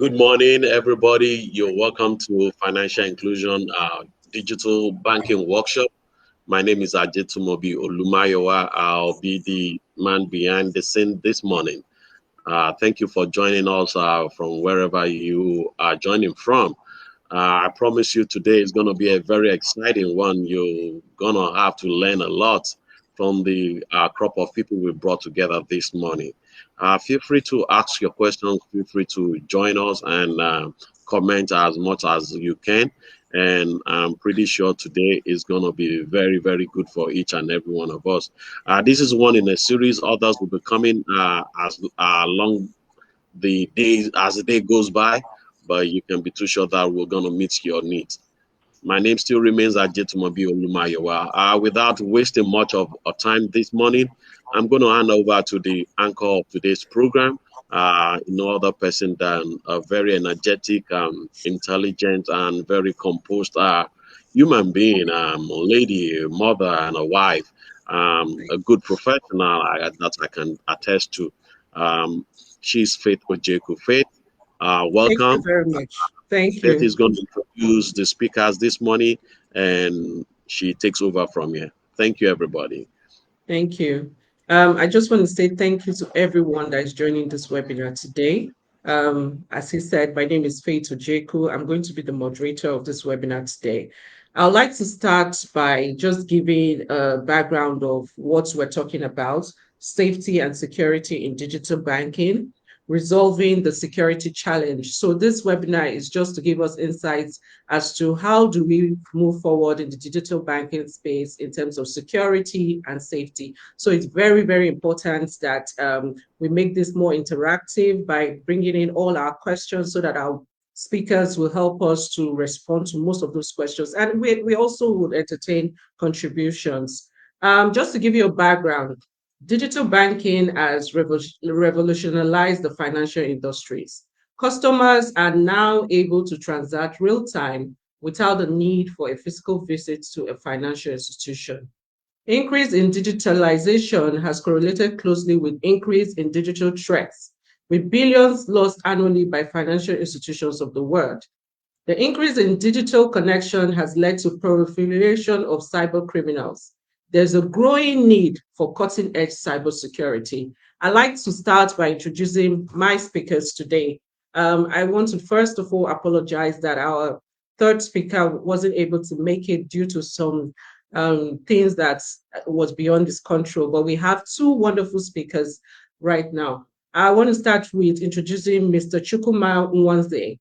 Good morning, everybody. You're welcome to Financial Inclusion Digital Banking Workshop. My name is Ajetumobi Olumayowa. I'll be the man behind the scene this morning. Thank you for joining us from wherever you are joining from. I promise you today is going to be a very exciting one. You're going to have to learn a lot from the crop of people we brought together this morning. Feel free to ask your questions. Feel free to join us and comment as much as you can. And I'm pretty sure today is going to be very, very good for each and every one of us. This is one in a series. Others will be coming as along the days as the day goes by, but you can be too sure that we're going to meet your needs. My name still remains Ajetumobi Olumayowa. Without wasting much of time this morning, I'm going to hand over to the anchor of today's program, no other person than a very energetic, intelligent, and very composed human being, a lady, a mother, and a wife, a good professional that I can attest to. Um, she's Faith Ojeku. Faith, Thank you welcome. very much. Thank Faith you. is going to introduce the speakers this morning, and she takes over from here. Thank you, everybody. Thank you. I just want to say thank you to everyone that is joining this webinar today. As he said, my name is Faith Ojeku. I'm going to be the moderator of this webinar today. I'd like to start by just giving a background of what we're talking about, safety and security in digital banking, resolving the security challenge. So this webinar is just to give us insights as to how do we move forward in the digital banking space in terms of security and safety. So it's very, very important that we make this more interactive by bringing in all our questions so that our speakers will help us to respond to most of those questions. And we also would entertain contributions. Just to give you a background, digital banking has revolutionized the financial industries. Customers are now able to transact real time without the need for a physical visit to a financial institution. Increase in digitalization has correlated closely with increase in digital threats, with billions lost annually by financial institutions of the world. The increase in digital connection has led to proliferation of cyber criminals. There's a growing need for cutting-edge cybersecurity. I'd like to start by introducing my speakers today. I want to first of all apologize that our third speaker wasn't able to make it due to some things that was beyond his control, but we have two wonderful speakers right now. I want to start with introducing Mr. Chukuma Nwanze.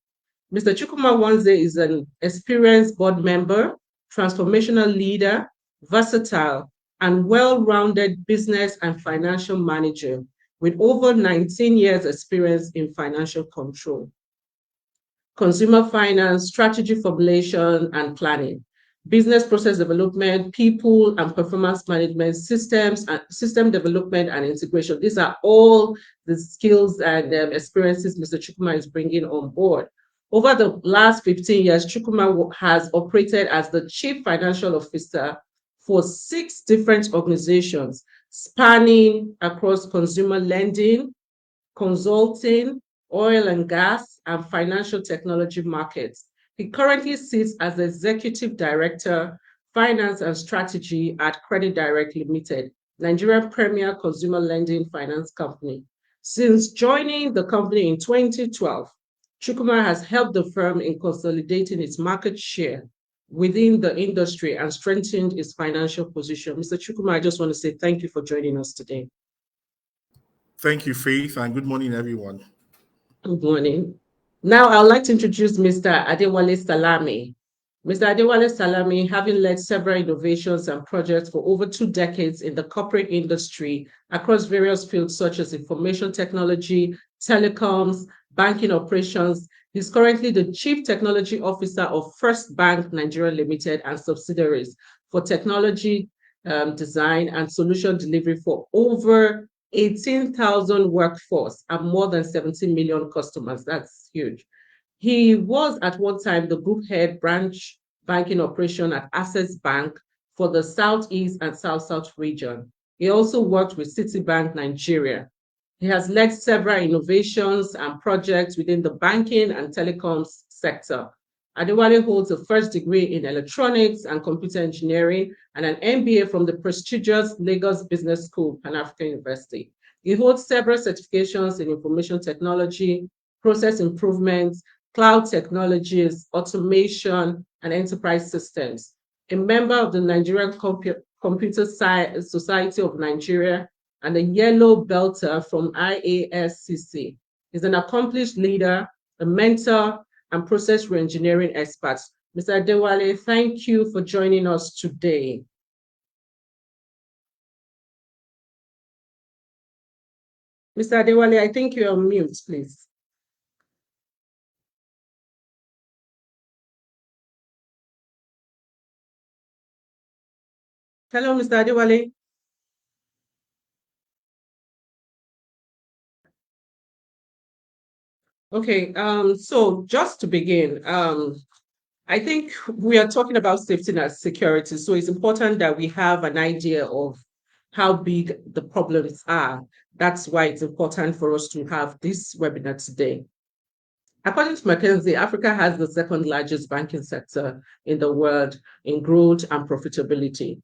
Mr. Chukuma Nwanze is an experienced board member, transformational leader, versatile, and well-rounded business and financial manager with over 19 years experience in financial control, consumer finance, strategy formulation and planning, business process development, people and performance management, systems and system development and integration. These are all the skills and experiences Mr. Chukuma is bringing on board. Over the last 15 years, Chukuma has operated as the Chief Financial Officer for 6 different organizations, spanning across consumer lending, consulting, oil and gas, and financial technology markets. He currently sits as Executive Director, Finance and Strategy at Credit Direct Limited, Nigerian premier consumer lending finance company. Since joining the company in 2012, Chukuma has helped the firm in consolidating its market share within the industry and strengthened its financial position. Mr. Chukuma, I just want to say thank you for joining us today. Thank you, Faith, and good morning, everyone. Good morning. Now, I'd like to introduce Mr. Adewale Salami. Mr. Adewale Salami, having led several innovations and projects for over 2 decades in the corporate industry across various fields such as information technology, telecoms, banking operations, he's currently the Chief Technology Officer of First Bank Nigeria Limited and subsidiaries for technology design and solution delivery for over 18,000 workforce and more than 70 million customers. That's huge. He was at one time the group head branch banking operation at Access Bank for the Southeast and South-South region. He also worked with Citibank Nigeria. He has led several innovations and projects within the banking and telecoms sector. Adewale holds a first degree in electronics and computer engineering and an MBA from the prestigious Lagos Business School, Pan-African University. He holds several certifications in information technology, process improvements, cloud technologies, automation, and enterprise systems. A member of the Nigerian Computer Society of Nigeria and a yellow belter from IASCC. He's an accomplished leader, a mentor, and process reengineering expert. Mr. Adewale, thank you for joining us today. Mr. Adewale, I think you're on mute, please. Hello, Mr. Adewale. Okay, so just to begin, I think we are talking about safety and security, so it's important that we have an idea of how big the problems are. That's why it's important for us to have this webinar today. According to McKinsey, Africa has the second largest banking sector in the world in growth and profitability.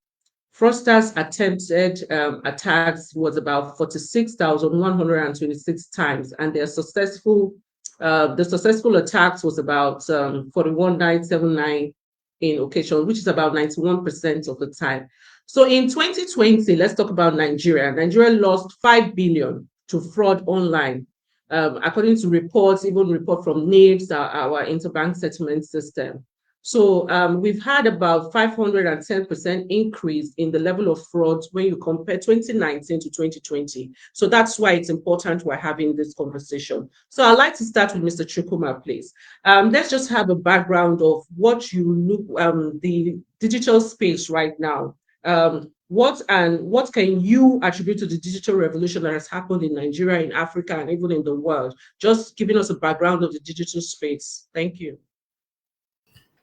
Fraudsters attempted attacks was about 46,126 times, and the successful attacks was about 41,979 in occasion, which is about 91% of the time. So in 2020, let's talk about Nigeria. Nigeria lost 5 billion to fraud online. According to reports, even report from NIBS, our interbank settlement system. So we've had about 510% increase in the level of fraud when you compare 2019 to 2020. So that's why it's important we're having this conversation. So I'd like to start with Mr. Chukwuma, please. Let's just have a background of what you look, the digital space right now. What can you attribute to the digital revolution that has happened in Nigeria, in Africa, and even in the world? Just giving us a background of the digital space. Thank you.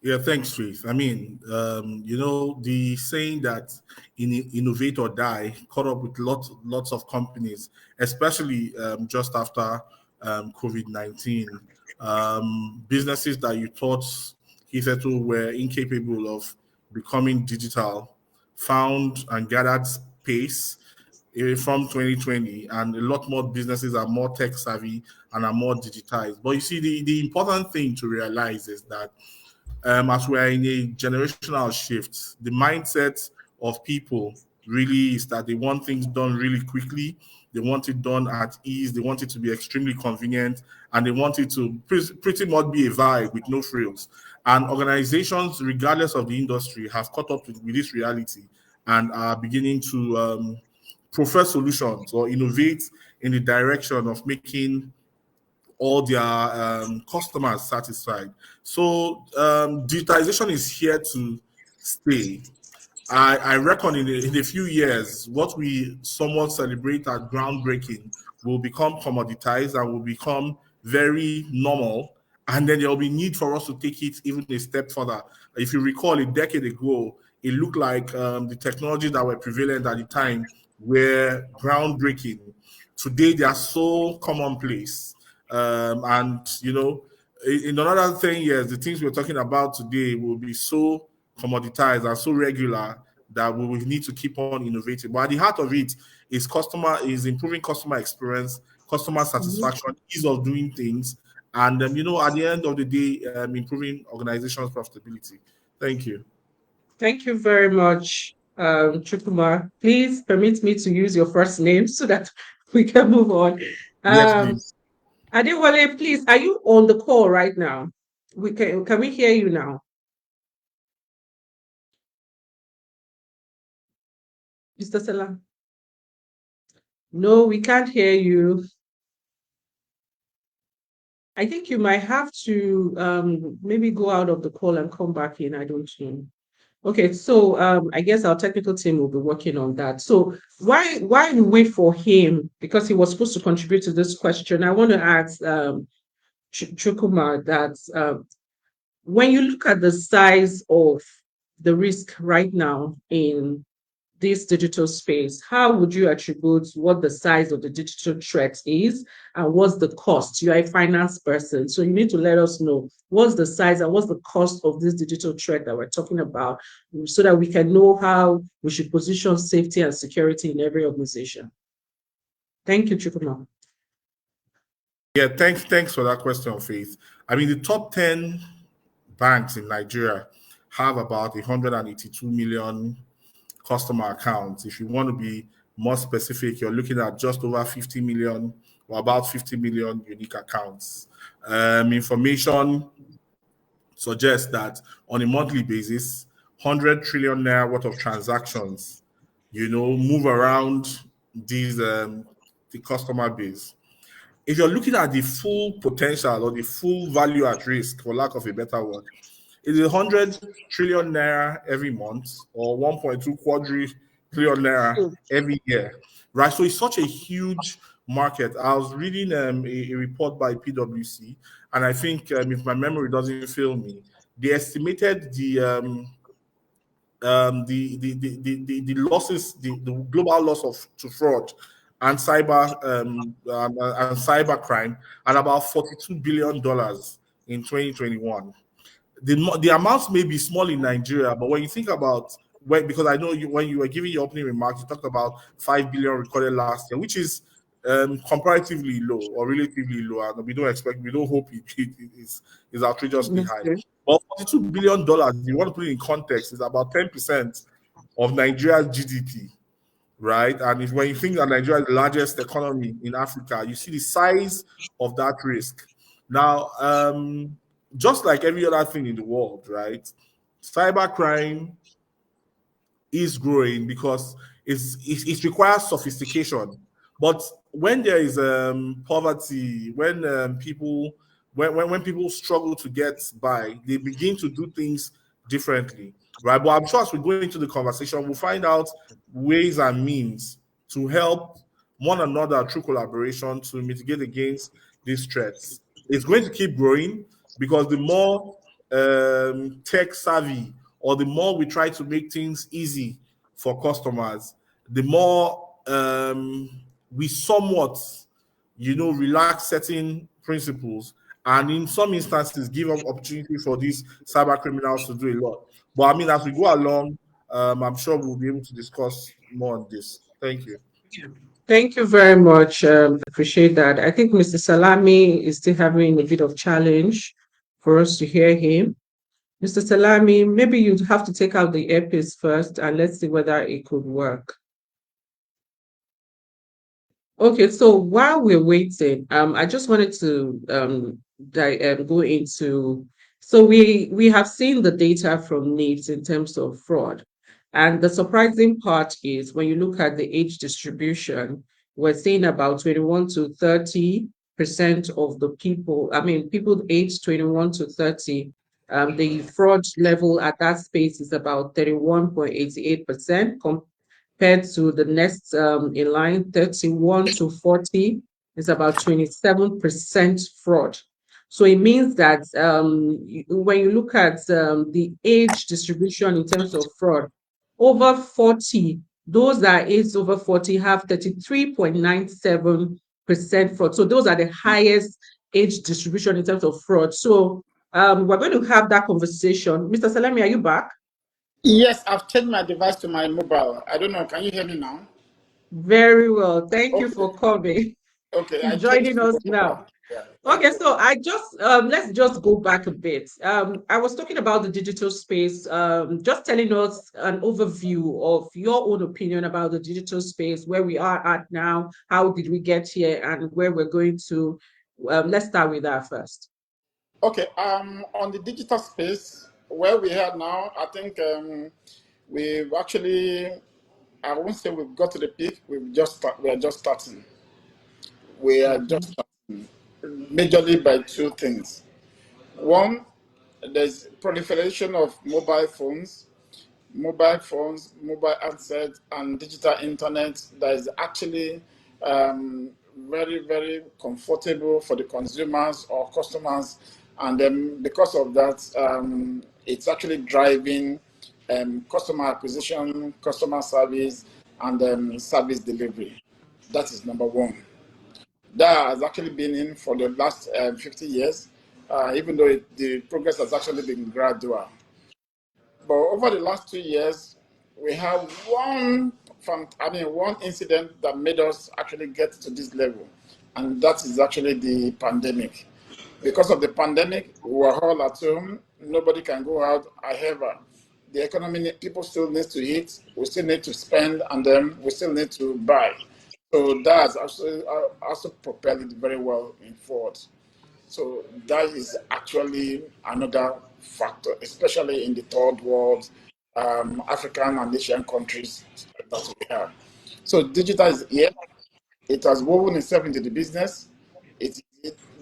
Yeah, thanks, Faith. I mean, the saying that innovate or die caught up with lots of companies, especially just after COVID-19. Businesses that you thought hitherto were incapable of becoming digital found and gathered space from 2020, and a lot more businesses are more tech savvy and are more digitized. But you see, the important thing to realize is that as we are in a generational shift, the mindset of people really is that they want things done really quickly. They want it done at ease. They want it to be extremely convenient, and they want it to pretty much be a vibe with no frills. And organizations, regardless of the industry, have caught up with this reality and are beginning to profess solutions or innovate in the direction of making all their customers satisfied. So digitization is here to stay. I reckon in a few years, what we somewhat celebrate as groundbreaking will become commoditized and will become very normal. And then there will be need for us to take it even a step further. If you recall, a decade ago, it looked like the technologies that were prevalent at the time were groundbreaking. Today, they are so commonplace. And, in another 10 years, the things we're talking about today will be so commoditized and so regular that we will need to keep on innovating. But at the heart of it is improving customer experience, customer satisfaction, ease of doing things, and at the end of the day, improving organizational profitability. Thank you. Thank you very much, Chukwuma. Please permit me to use your first name so that we can move on. Yes, please. Adewale, please, are you on the call right now? Can we hear you now? Mr. Sela? No, we can't hear you. I think you might have to maybe go out of the call and come back in. I don't know. Okay, so I guess our technical team will be working on that. So why we wait for him, because he was supposed to contribute to this question, I want to ask Chukwuma that when you look at the size of the risk right now in this digital space, how would you attribute what the size of the digital threat is and what's the cost? You're a finance person, so you need to let us know what's the size and what's the cost of this digital threat that we're talking about so that we can know how we should position safety and security in every organization. Thank you, Chukwuma. Yeah, thanks for that question, Faith. I mean, the top 10 banks in Nigeria have about 182 million customer accounts. If you want to be more specific, you're looking at just over 50 million or about 50 million unique accounts. Information suggests that on a monthly basis, 100 trillion naira worth of transactions, move around these the customer base. If you're looking at the full potential or the full value at risk, for lack of a better word, it's 100 trillion naira every month or 1.2 quadrillion naira every year, right? So it's such a huge market. I was reading a report by PwC, and I think if my memory doesn't fail me, they estimated the losses, the global loss to fraud and cyber crime at about $42 billion in 2021. The amounts may be small in Nigeria, but when you think about because I know when you were giving your opening remarks, you talked about 5 billion recorded last year, which is comparatively low or relatively low, and we don't hope it is outrageously high. But $42 billion, if you want to put it in context, is about 10% of Nigeria's GDP, right? And when you think that Nigeria is the largest economy in Africa, you see the size of that risk. Now, just like every other thing in the world, right? Cybercrime is growing because it requires sophistication. But when there is poverty, when people struggle to get by, they begin to do things differently, right? But I'm sure as we go into the conversation, we'll find out ways and means to help one another through collaboration to mitigate against these threats. It's going to keep growing because the more tech savvy or the more we try to make things easy for customers, the more we somewhat, relax certain principles, and in some instances give up opportunity for these cyber criminals to do a lot. But I mean, as we go along, I'm sure we'll be able to discuss more on this. Thank you. Thank you very much. Appreciate that. I think Mr. Salami is still having a bit of challenge for us to hear him. Mr. Salami, maybe you'd have to take out the earpiece first and let's see whether it could work. Okay, so while we're waiting, I just wanted to go into, so we have seen the data from NIBSS in terms of fraud. And the surprising part is when you look at the age distribution, we're seeing about 21 to 30% of the people, people aged 21 to 30, the fraud level at that space is about 31.88%, compared to the next in line, 31 to 40 is about 27% fraud. So it means that when you look at the age distribution in terms of fraud, over 40, those that are aged over 40 have 33.97% fraud. So those are the highest age distribution in terms of fraud. So we're going to have that conversation. Mr. Salami, are you back? Yes, I've changed my device to my mobile. I don't know. Can you hear me now? Very well. Thank you for coming. Okay. Joining us now. Yeah. Okay, so I just let's just go back a bit. I was talking about the digital space, just telling us an overview of your own opinion about the digital space, where we are at now, how did we get here, and where we're going to. Let's start with that first. Okay. On the digital space, where we are now, I think we've actually, I won't say we've got to the peak. We are just starting. We are just starting, majorly by two things. One, there's proliferation of mobile phones, mobile handsets, and digital internet that is actually very, very comfortable for the consumers or customers. And then because of that, it's actually driving customer acquisition, customer service, and service delivery. That is number one. That has actually been in for the last 50 years, even though the progress has actually been gradual. But over the last 2 years, we have one incident that made us actually get to this level, and that is actually the pandemic. Because of the pandemic, we were all at home. Nobody can go out. However, the economy, people still need to eat. We still need to spend, and then we still need to buy. So that's also propelled it very well in forward. So that is actually another factor, especially in the third world, African and Asian countries that we have. So digital is here. It has woven itself into the business.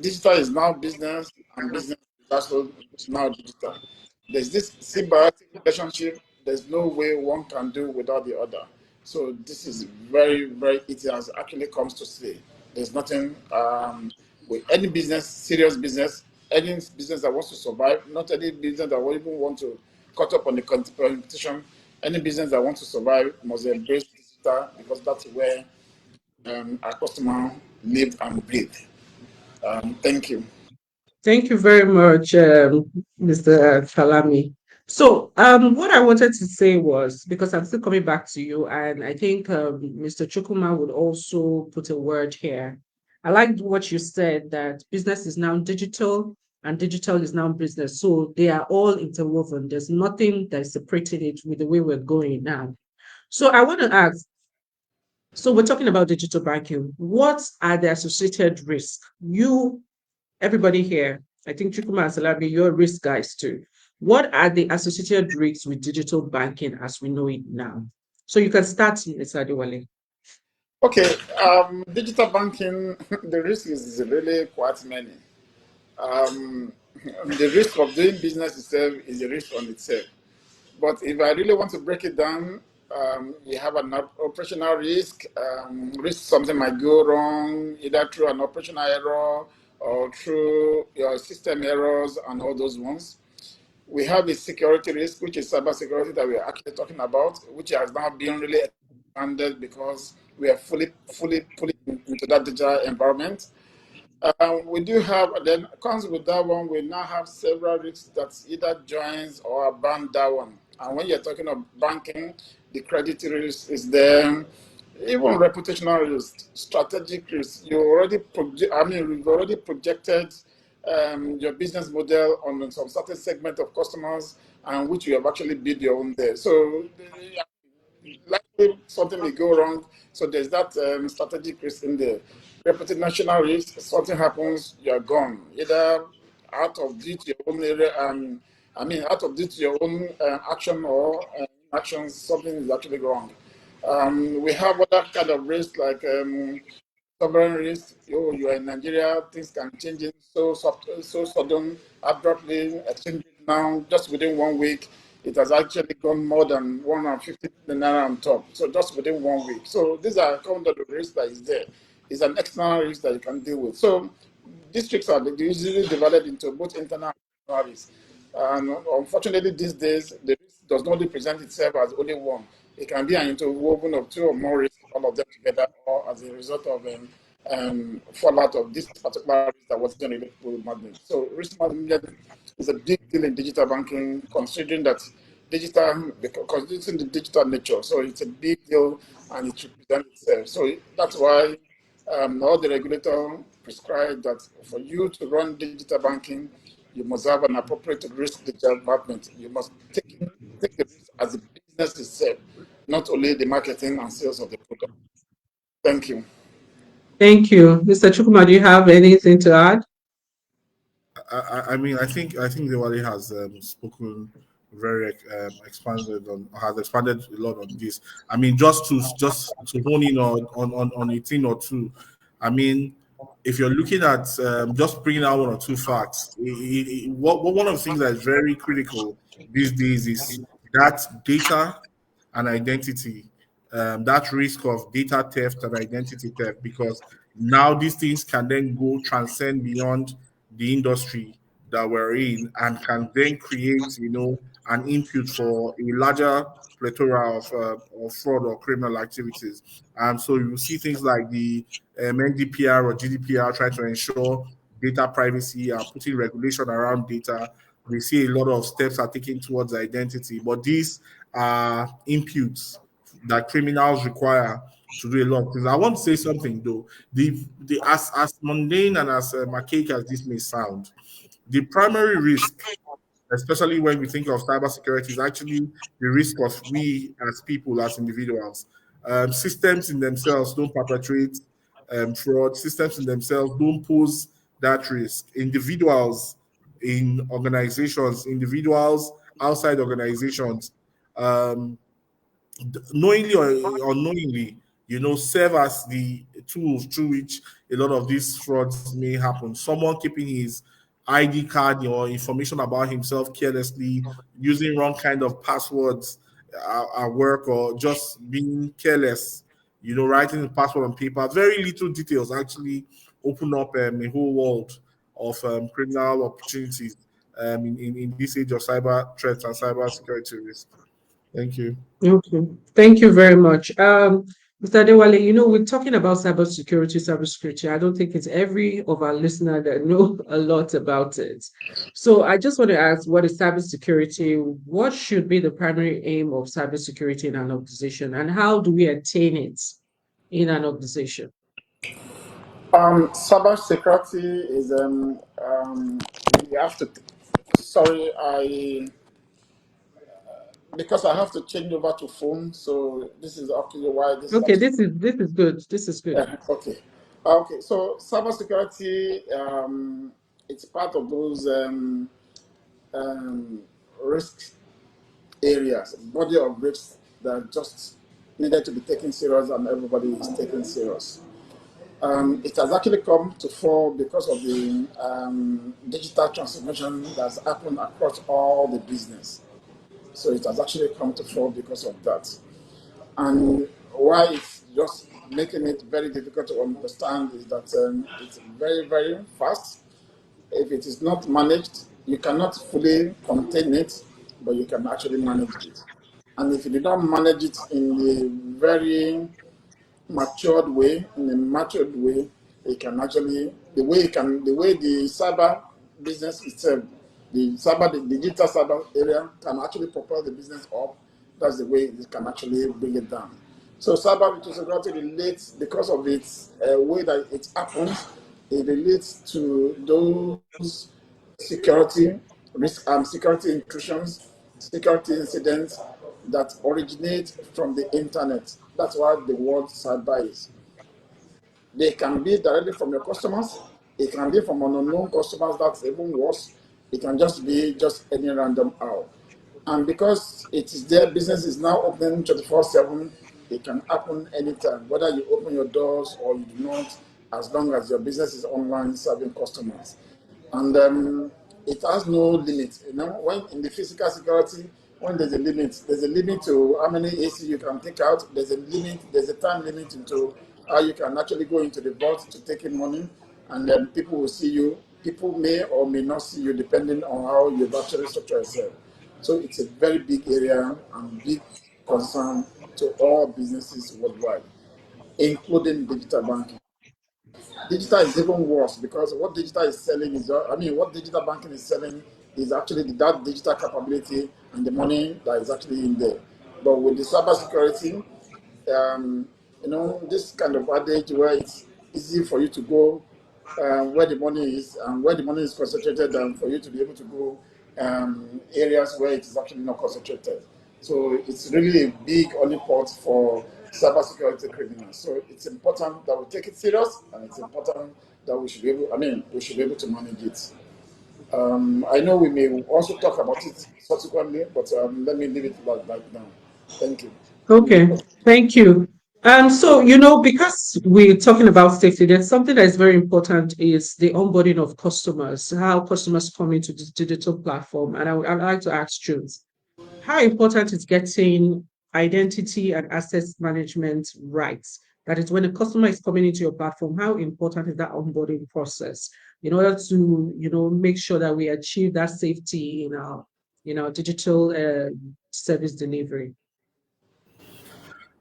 Digital is now business, and business is also now digital. There's this symbiotic relationship. There's no way one can do without the other. So this is very, very. It has actually comes to stay. There's nothing with any business, serious business, any business that wants to survive. Not any business that will even want to cut up on the competition. Any business that wants to survive must embrace digital, because that's where our customer live and breathe. Thank you. Thank you very much, Mr. Kalami. So, what I wanted to say was, because I'm still coming back to you, and I think Mr. Chukuma would also put a word here. I liked what you said, that business is now digital and digital is now business. So they are all interwoven. There's nothing that is separating it with the way we're going now. So I want to ask, so we're talking about digital banking. What are the associated risks? Everybody here, I think Chukuma and Salabi, you're risk guys too. What are the associated risks with digital banking as we know it now? So you can start, Mr. Adewale. Okay, digital banking, the risk is really quite many. The risk of doing business itself is a risk on itself. But if I really want to break it down, you have an operational risk. Risk something might go wrong, either through an operational error or through your system errors and all those ones. We have a security risk, which is cybersecurity that we're actually talking about, which has now been really expanded because we are fully into that digital environment. We do have, then comes with that one, we now have several risks that either joins or abandon that one. And when you're talking of banking, the credit risk is there, even reputational risk, strategic risk. You've already projected your business model on some certain segment of customers, and which you have actually built your own there. So likely something may go wrong. So there's that strategic risk in there. Reputational risk, something happens, you're gone. Either out of due to your own area, out of due to your own action or actions, something is actually wrong. We have other kind of risk like sovereign risk. You are in Nigeria, things can change it so sudden, abruptly, exchange now, just within 1 week. It has actually gone more than 150 naira on top. So just within 1 week. So these are kind of the risk that is there. It's an external risk that you can deal with. So districts are usually divided into both internal and external risks. And unfortunately, these days, the risk does not only present itself as only one. It can be an interwoven of two or more risks, all of them together, or as a result of fallout of this particular risk that was generated with management. So risk management is a big deal in digital banking, considering that considering the digital nature. So it's a big deal and it represents itself. So that's why all the regulator prescribed that for you to run digital banking, you must have an appropriate risk development. You must take the risk as a business itself, not only the marketing and sales of the product. Thank you. Thank you. Mr. Chukuma, do you have anything to add? I think Diwali has spoken very expanded has expanded a lot on this. I mean, just to hone in on a thing or two. I mean, if you're looking at just bringing out one or two facts, one of the things that is very critical these days is that data and identity, that risk of data theft and identity theft, because now these things can then go transcend beyond the industry that we're in and can then create, an input for a larger plethora of fraud or criminal activities. So you see things like the NDPR or GDPR trying to ensure data privacy and putting regulation around data. We see a lot of steps are taken towards identity, but these are inputs that criminals require to do a lot of things. I want to say something though. The as mundane and as archaic as this may sound, the primary risk, especially when we think of cybersecurity, is actually the risk of we as people, as individuals. Systems in themselves don't perpetrate fraud. Systems in themselves don't pose that risk. Individuals in organizations, individuals outside organizations, um, knowingly or unknowingly, serve as the tools through which a lot of these frauds may happen. Someone keeping his ID card or information about himself carelessly, using wrong kind of passwords at work, or just being careless, writing the password on paper. Very little details actually open up a whole world of criminal opportunities in this age of cyber threats and cyber security risk. Thank you. Okay, thank you very much. Mr. Dewale, we're talking about cybersecurity. I don't think it's every of our listener that know a lot about it. So I just want to ask, what is cybersecurity? What should be the primary aim of cybersecurity in an organization, and how do we attain it in an organization? Cyber security is you have to. Sorry, I because I have to change over to phone, so this is actually why this is Okay, actually this is good. This is good. okay. Okay, so cybersecurity, it's part of those um, risk areas, body of risks that just needed to be taken serious, and everybody is taking serious. It has actually come to fall because of the digital transformation that's happened across all the business. So it has actually come to fall because of that. And why it's just making it very difficult to understand is that it's very, very fast. If it is not managed, you cannot fully contain it, but you can actually manage it. And if you do not manage it in the very matured way, it can actually the way the cyber business itself, the digital cyber area can actually propel the business up. That's the way it can actually bring it down. So cyber security relates because of its way that it happens. It relates to those security risk security intrusions, security incidents that originate from the internet. That's what the word cyber is. They can be directly from your customers. It can be from unknown customers. That's even worse. It can just be just any random hour. And because it is their business is now open 24/7, it can happen anytime, whether you open your doors or you do not, as long as your business is online serving customers. And it has no limit. When in the physical security, when there's a limit to how many AC you can take out. There's a limit. There's a time limit into how you can actually go into the vault to take in money, and then people will see you. People may or may not see you depending on how you've actually structured yourself. So it's a very big area and big concern to all businesses worldwide, including digital banking. Digital is even worse because what digital is selling is, what digital banking is selling is actually that digital capability and the money that is actually in there. But with the cybersecurity, this kind of adage where it's easy for you to go where the money is and where the money is concentrated, and for you to be able to go areas where it is actually not concentrated. So it's really a big only pot for cybersecurity criminals. So it's important that we take it serious, and it's important that we should be able. We should be able to manage it. I know we may also talk about it subsequently, but let me leave it like that now. Thank you. Okay, thank you. So, because we're talking about safety, there's something that is very important is the onboarding of customers, how customers come into this digital platform. And I'd like to ask Jules, how important is getting identity and access management rights? That is, when a customer is coming into your platform, how important is that onboarding process in order to, make sure that we achieve that safety in our digital service delivery?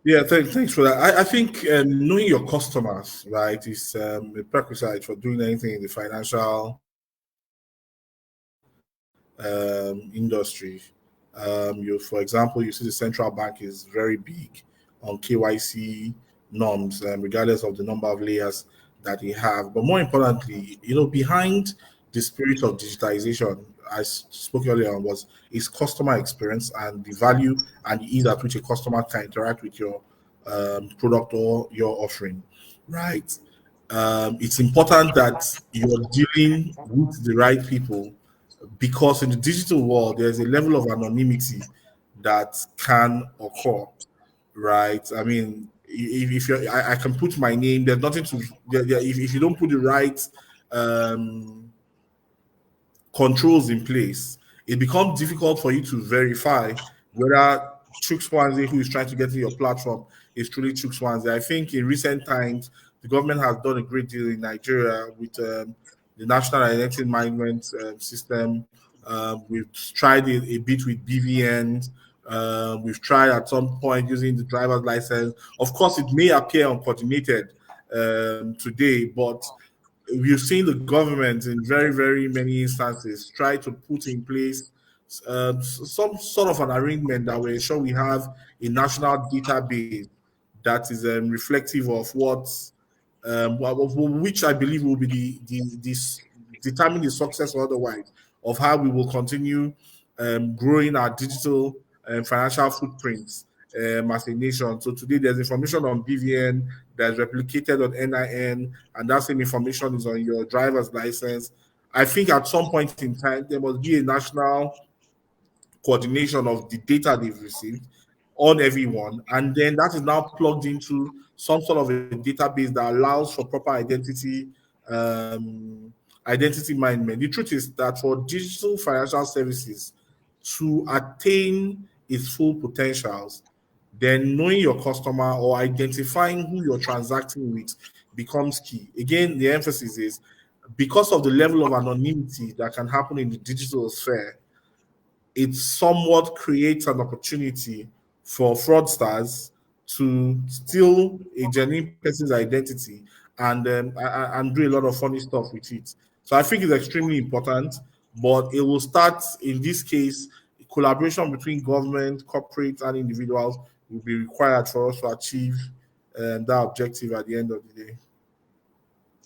Yeah, thanks for that. I think knowing your customers, right, is a prerequisite for doing anything in the financial industry. For example, you see the central bank is very big on KYC norms, regardless of the number of layers that they have. But more importantly, behind the spirit of digitization, I spoke earlier on, was is customer experience and the value and the ease at which a customer can interact with your product or your offering, right? It's important that you're dealing with the right people, because in the digital world there's a level of anonymity that can occur, right? I mean, if you I can put my name, there's nothing to if you don't put the right um, controls in place, it becomes difficult for you to verify whether Chuk Swansea, who is trying to get to your platform, is truly Chuk Swansea. I think in recent times, the government has done a great deal in Nigeria with the National Identity Management System. We've tried a bit with BVN. We've tried at some point using the driver's license. Of course, it may appear uncoordinated today, but we've seen the government in very, very many instances try to put in place some sort of an arrangement that will ensure we have a national database that is reflective of which I believe will be determine the success or otherwise of how we will continue growing our digital financial footprints as a nation. So today there's information on BVN that's replicated on NIN, and that same information is on your driver's license. I think at some point in time there must be a national coordination of the data they've received on everyone, and then that is now plugged into some sort of a database that allows for proper identity management. The truth is that for digital financial services to attain its full potentials, then knowing your customer or identifying who you're transacting with becomes key. Again, the emphasis is because of the level of anonymity that can happen in the digital sphere, it somewhat creates an opportunity for fraudsters to steal a genuine person's identity and do a lot of funny stuff with it. So I think it's extremely important, but it will start in this case. Collaboration between government, corporates, and individuals will be required for us to achieve that objective at the end of the day.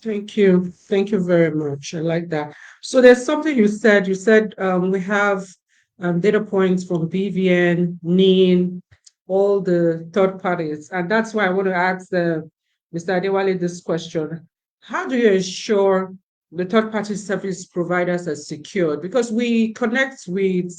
Thank you. Thank you very much. I like that. So there's something you said. You said we have data points from BVN, NIN, all the third parties. And that's why I want to ask Mr. Adewale this question. How do you ensure the third party service providers are secured? Because we connect with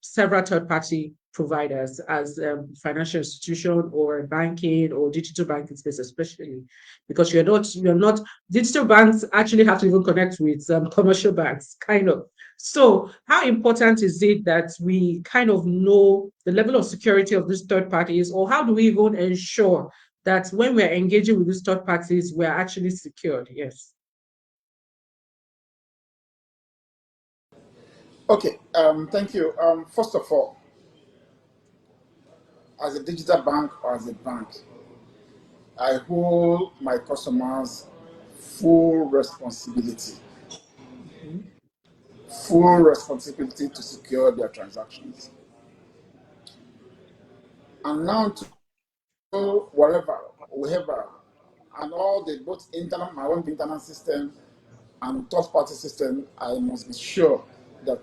several third party providers as financial institution or banking or digital banking space, especially because you're not digital banks actually have to even connect with commercial banks, kind of. So how important is it that we kind of know the level of security of these third parties, or how do we even ensure that when we're engaging with these third parties, we're actually secured? Yes. Okay, thank you. First of all, as a digital bank or as a bank, I hold my customers full responsibility, full responsibility to secure their transactions. And now to wherever, whoever, and all the both internal, my own internal system and third-party system, I must be sure that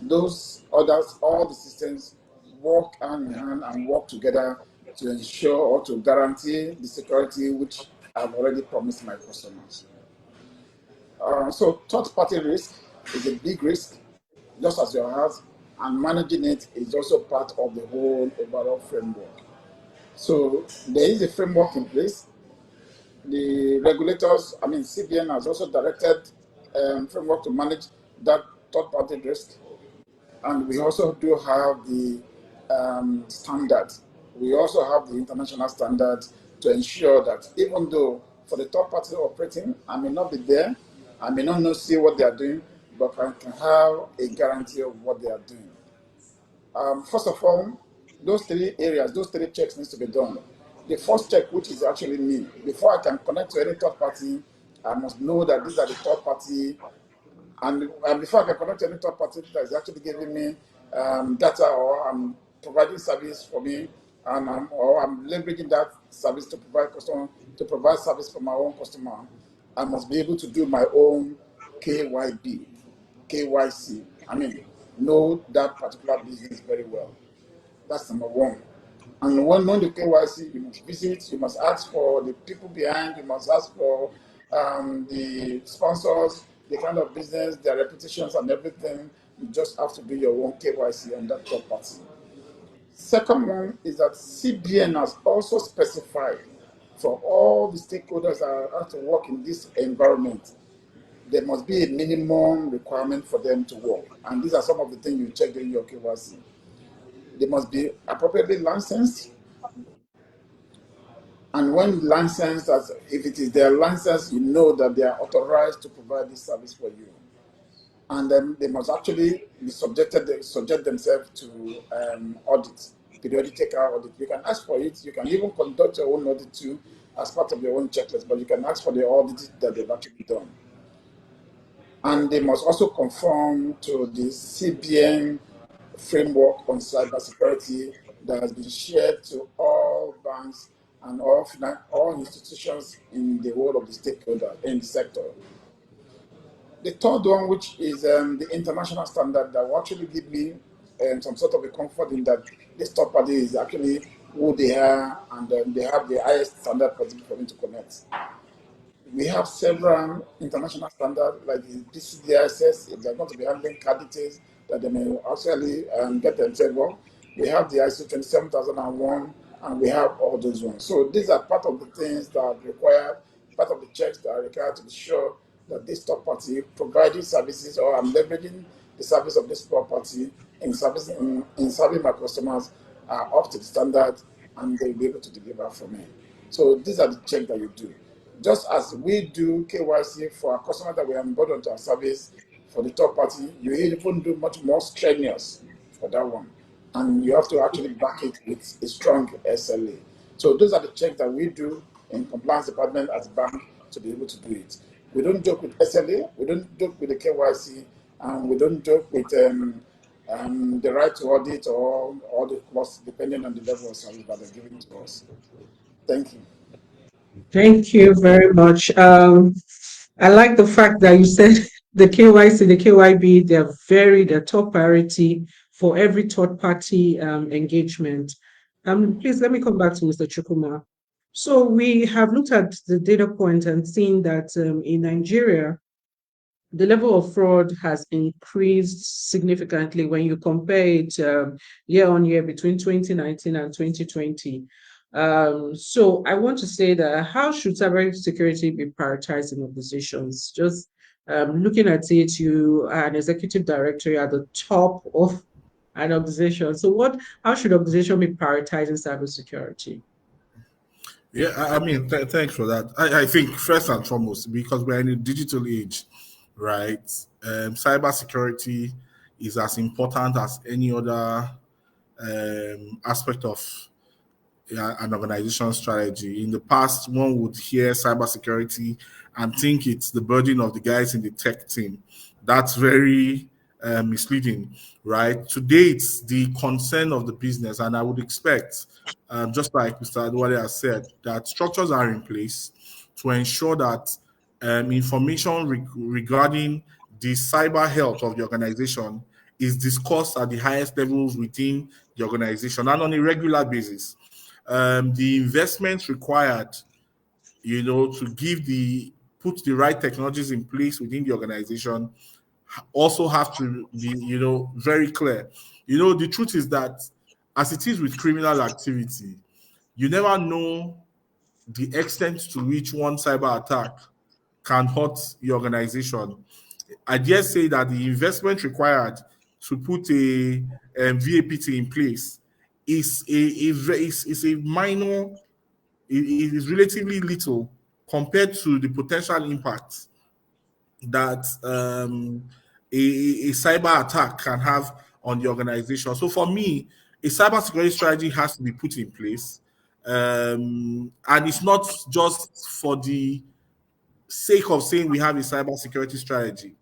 those others, all the systems work hand in hand and work together to ensure or to guarantee the security which I've already promised my customers. So third-party risk is a big risk, just as yours, and managing it is also part of the whole overall framework. So there is a framework in place. The regulators, I mean, CBN has also directed framework to manage that third-party risk. And we also do have the standards. We also have the international standards to ensure that even though for the third party operating, I may not be there, I may not know see what they are doing, but I can have a guarantee of what they are doing. First of all, those three areas, those three checks needs to be done. The first check, which is actually me, before I can connect to any third party, I must know that these are the third party, and before I can connect to any third party that is actually giving me data or providing service for me, and or I'm leveraging that service to provide service for my own customer, I must be able to do my own KYB, KYC. I mean, know that particular business very well. That's number one. And when knowing the KYC, you must visit, you must ask for the people behind, you must ask for the sponsors, the kind of business, their reputations, and everything. You just have to do your own KYC on that third party. Second one is that CBN has also specified for all the stakeholders that have to work in this environment, there must be a minimum requirement for them to work. And these are some of the things you check during your KYC. They must be appropriately licensed. And when licensed, as if it is their license, you know that they are authorized to provide this service for you. And then they must actually be subject themselves to audit, periodic take-out audit. You can ask for it. You can even conduct your own audit too as part of your own checklist, but you can ask for the audit that they've actually done. And they must also conform to the CBN framework on cybersecurity that has been shared to all banks and all institutions in the whole of the stakeholder in the sector. The third one, which is the international standard, that will actually give me some sort of a comfort in that this third party is actually who they are, and they have the highest standard for me to connect. We have several international standards like the PCDISS, if they're going to be handling card details, that they may actually get themselves on. We have the ISO 27001, and we have all those ones. So these are part of the things that are required, part of the checks that are required to be sure that this third party providing services, or I'm leveraging the service of this third party in serving my customers, are up to the standard, and they'll be able to deliver for me. So these are the checks that you do. Just as we do KYC for our customer that we onboard onto our service for the third party, you even do much more strenuous for that one. And you have to actually back it with a strong SLA. So those are the checks that we do in compliance department as a bank to be able to do it. We don't joke with SLA, we don't joke with the KYC, and we don't joke with the right to audit or the costs, depending on the level of service that they're giving to us. Thank you. Thank you very much. I like the fact that you said the KYC, the KYB, they're top priority for every third party engagement. Please let me come back to Mr. Chukuma. So we have looked at the data point and seen that in Nigeria, the level of fraud has increased significantly when you compare it year on year between 2019 and 2020. So I want to say that how should cybersecurity be prioritized in organizations? Just looking at it, you are an executive director at the top of an organization. So how should organization be prioritizing cybersecurity? Yeah, I mean, thanks for that. I think first and foremost, because we're in a digital age, right? Cybersecurity is as important as any other aspect of an organization strategy. In the past, one would hear cybersecurity and think it's the burden of the guys in the tech team. That's very misleading, right? Today, it's the concern of the business, and I would expect, just like Mr. Adwale has said, that structures are in place to ensure that information regarding the cyber health of the organization is discussed at the highest levels within the organization and on a regular basis. The investments required, to put the right technologies in place within the organization also have to be, very clear. The truth is that as it is with criminal activity, you never know the extent to which one cyber attack can hurt the organization. I dare say that the investment required to put a VAPT in place is a minor, it is relatively little compared to the potential impact that a cyber attack can have on the organization. So for me, a cybersecurity strategy has to be put in place. And it's not just for the sake of saying we have a cybersecurity strategy.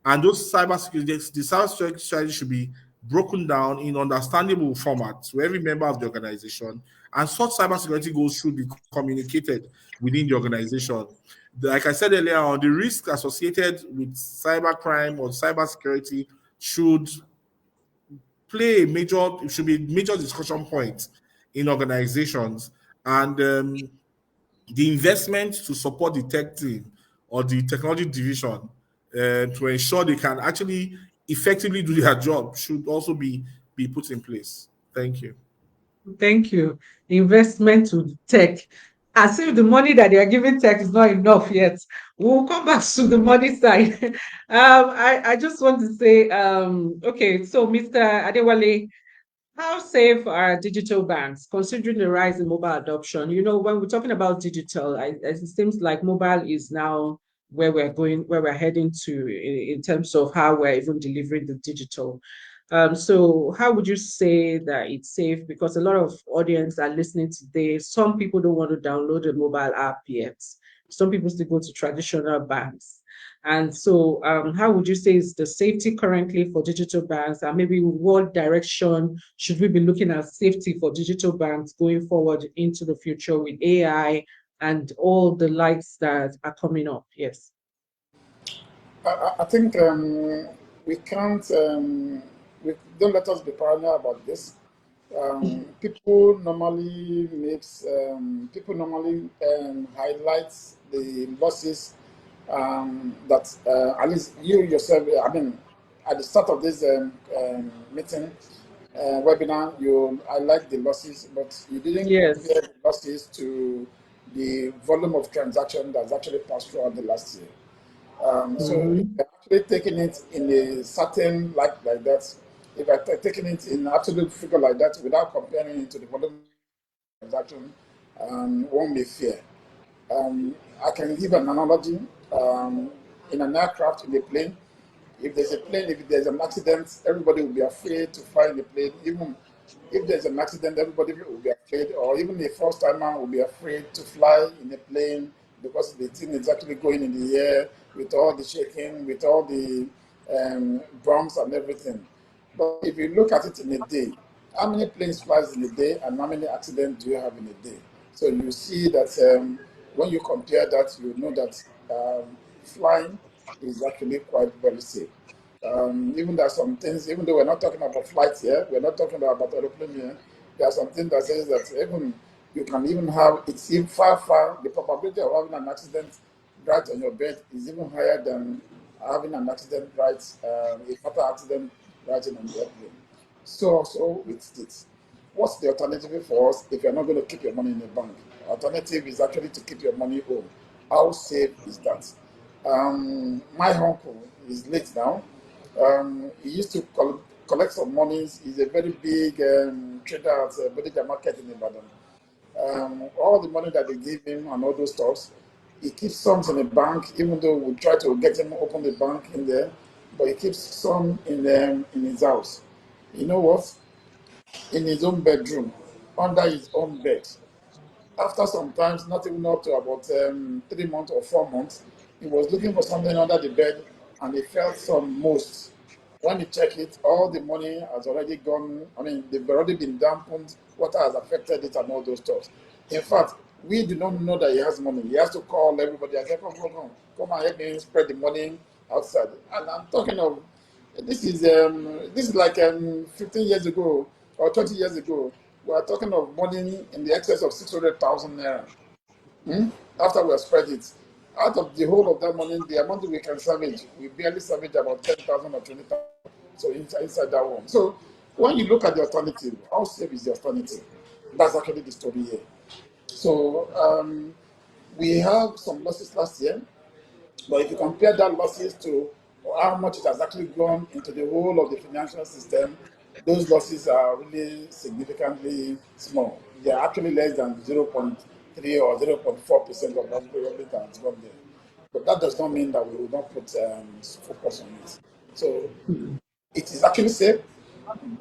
And those the cybersecurity strategy should be broken down in understandable formats to every member of the organization. And such cybersecurity goals should be communicated within the organization. Like I said earlier on, the risk associated with cybercrime or cybersecurity should it should be a major discussion point in organizations. And the investment to support the tech team or the technology division to ensure they can actually effectively do their job should also be put in place. Thank you. Thank you. Investment to tech. As if the money that they are giving tech is not enough yet. We'll come back to the money side. I just want to say, okay, so Mr. Adewale, how safe are digital banks considering the rise in mobile adoption? You know, when we're talking about digital, it seems like mobile is now where we're going, where we're heading to in terms of how we're even delivering the digital. So how would you say that it's safe? Because a lot of audience are listening today. Some people don't want to download a mobile app yet. Some people still go to traditional banks. And so, how would you say is the safety currently for digital banks, and maybe what direction should we be looking at safety for digital banks going forward into the future with AI and all the lights that are coming up? Yes. I think we can't, we don't let us be paranoid about this. People normally highlight the losses that at least you yourself, I mean, at the start of this meeting, webinar, you highlight the losses, but you didn't Yes. compare the losses to the volume of transaction that's actually passed throughout the last year. So if Mhm. you're actually taking it in a certain like that, if I'm taking it in absolute figure like that without comparing it to the volume of transaction, won't be fair. I can give an analogy. In an aircraft, in a plane, if there's an accident, everybody will be afraid to fly in the plane. Even if there's an accident, everybody will be afraid, or even a first timer will be afraid to fly in a plane because the thing is actually going in the air with all the shaking, with all the bumps and everything. But if you look at it in a day, how many planes flies in a day and how many accidents do you have in a day? So you see that when you compare that, you know that flying is actually quite very safe. Even there are some things, even though we're not talking about flights here, we're not talking about aeroplane here, there are some things that says that even you can even have, it's even far, the probability of having an accident right on your bed is even higher than having an accident right, a fatal accident right in an airplane. So with it. What's the alternative for us if you're not going to keep your money in the bank? Alternative is actually to keep your money home. How safe is that? My uncle is late now. He used to collect some monies. He's a very big trader at Bodija Market in Ibadan. All the money that they give him and all those stuffs, he keeps some in the bank, even though we try to get him open the bank in there, but he keeps some in his house. You know what? In his own bedroom, under his own bed. After some times, not even up to about 3 months or 4 months, he was looking for something under the bed and he felt some most. When he checked it, all the money has already gone. I mean, they've already been dampened. Water has affected it and all those stuff. In fact, we do not know that he has money. He has to call everybody. I said, come and help me spread the money outside. And I'm talking of this is like 15 years ago or 20 years ago. We are talking of money in the excess of 600,000 naira. After we have spread it, out of the whole of that money, the amount we can salvage, we barely salvage about 10,000 or 20,000. So inside that one. So when you look at the alternative, how safe is the alternative? That's actually the story here. So we have some losses last year. But if you compare that losses to how much it has actually gone into the whole of the financial system, those losses are really significantly small. They are actually less than 0.3 or 0.4% of everything that has gone there. But that does not mean that we will not put focus on it. So it is actually safe.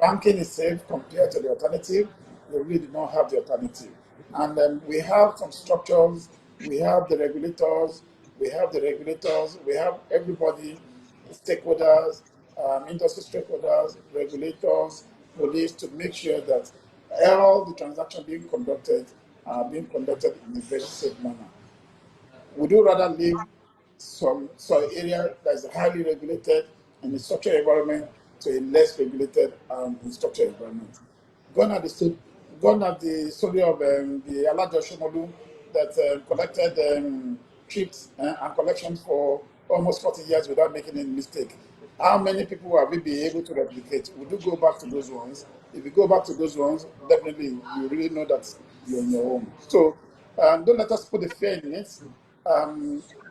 Banking is safe compared to the alternative. We really do not have the alternative. And we have some structures, we have the regulators, we have everybody, stakeholders, industry stakeholders, regulators, police, to make sure that all the transactions being conducted are being conducted in a very safe manner. Would you rather live some area that is highly regulated in a structured environment to a less regulated structured environment? Gone are the gone are the story of the Alajo Shomolu that collected trips and collections for almost 40 years without making any mistake. How many people have we been able to replicate? Would you go back to those ones? If you go back to those ones, definitely you really know that you're on your own. So don't let us put the fear in it.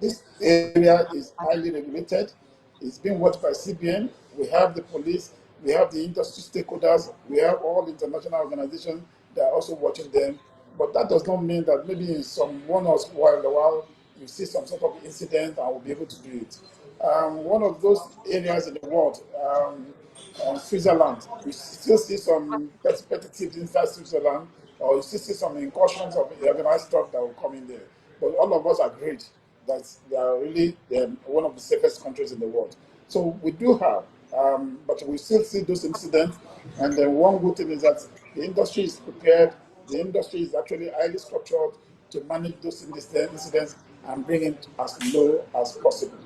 This area is highly regulated. It's being watched by CBN. We have the police, we have the industry stakeholders, we have all the international organizations that are also watching them. But that does not mean that maybe in some one or while in a while you see some sort of incident and will be able to do it. One of those areas in the world, Switzerland, we still see some petty inside Switzerland, or you still see some incursions of organized stuff that will come in there. But all of us agreed that they are really one of the safest countries in the world. So we do have, but we still see those incidents. And then one good thing is that the industry is prepared. The industry is actually highly structured to manage those incidents and bring it as low as possible.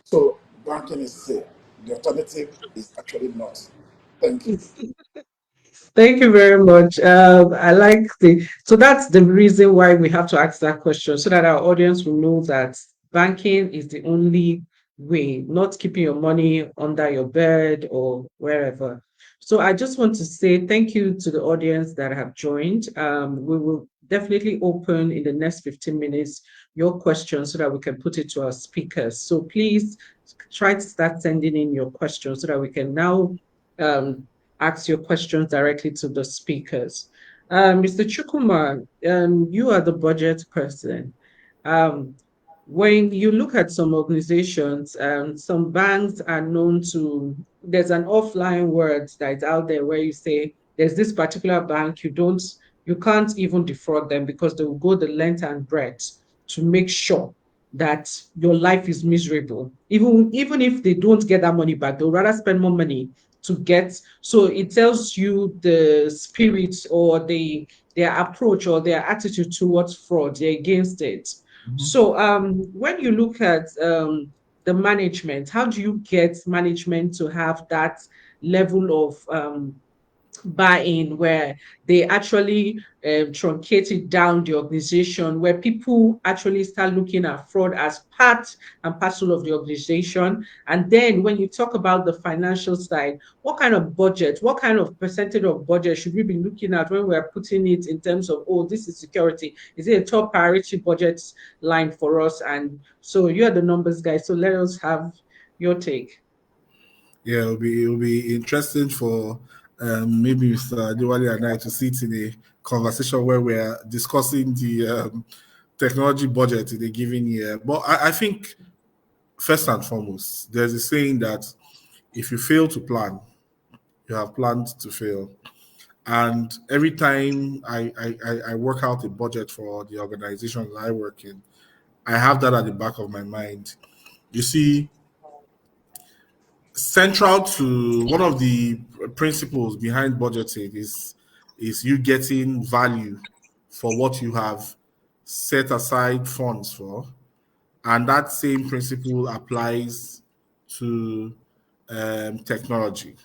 So banking is safe. The alternative is actually not. Thank you. Thank you very much. I like so that's the reason why we have to ask that question so that our audience will know that banking is the only way, not keeping your money under your bed or wherever. So I just want to say thank you to the audience that have joined. We will definitely open in the next 15 minutes your questions so that we can put it to our speakers. So please try to start sending in your questions so that we can now um, ask your questions directly to the speakers. Mr. Chukuma, you are the budget person. Um, when you look at some organizations, some banks are known to, there's an offline word that is out there where you say, there's this particular bank, you can't even defraud them because they will go the length and breadth to make sure that your life is miserable. Even if they don't get that money back, they'll rather spend more money to get. So it tells you the spirit or their approach or their attitude towards fraud. They're against it. So when you look at the management, how do you get management to have that level of buy-in where they actually truncated down the organization, where people actually start looking at fraud as part and parcel of the organization? And then when you talk about the financial side, what kind of budget, what kind of percentage of budget should we be looking at when we're putting it in terms of, oh, this is security? Is it a top priority budget line for us? And so you're the numbers guy. So let us have your take. Yeah, it'll be interesting for maybe Mr. Diwali and I to sit in a conversation where we're discussing the technology budget in a given year. But I think first and foremost, there's a saying that if you fail to plan, you have planned to fail. And every time I work out a budget for the organization that I work in, I have that at the back of my mind. You see, central to one of the principles behind budgeting is you getting value for what you have set aside funds for, and that same principle applies to technology.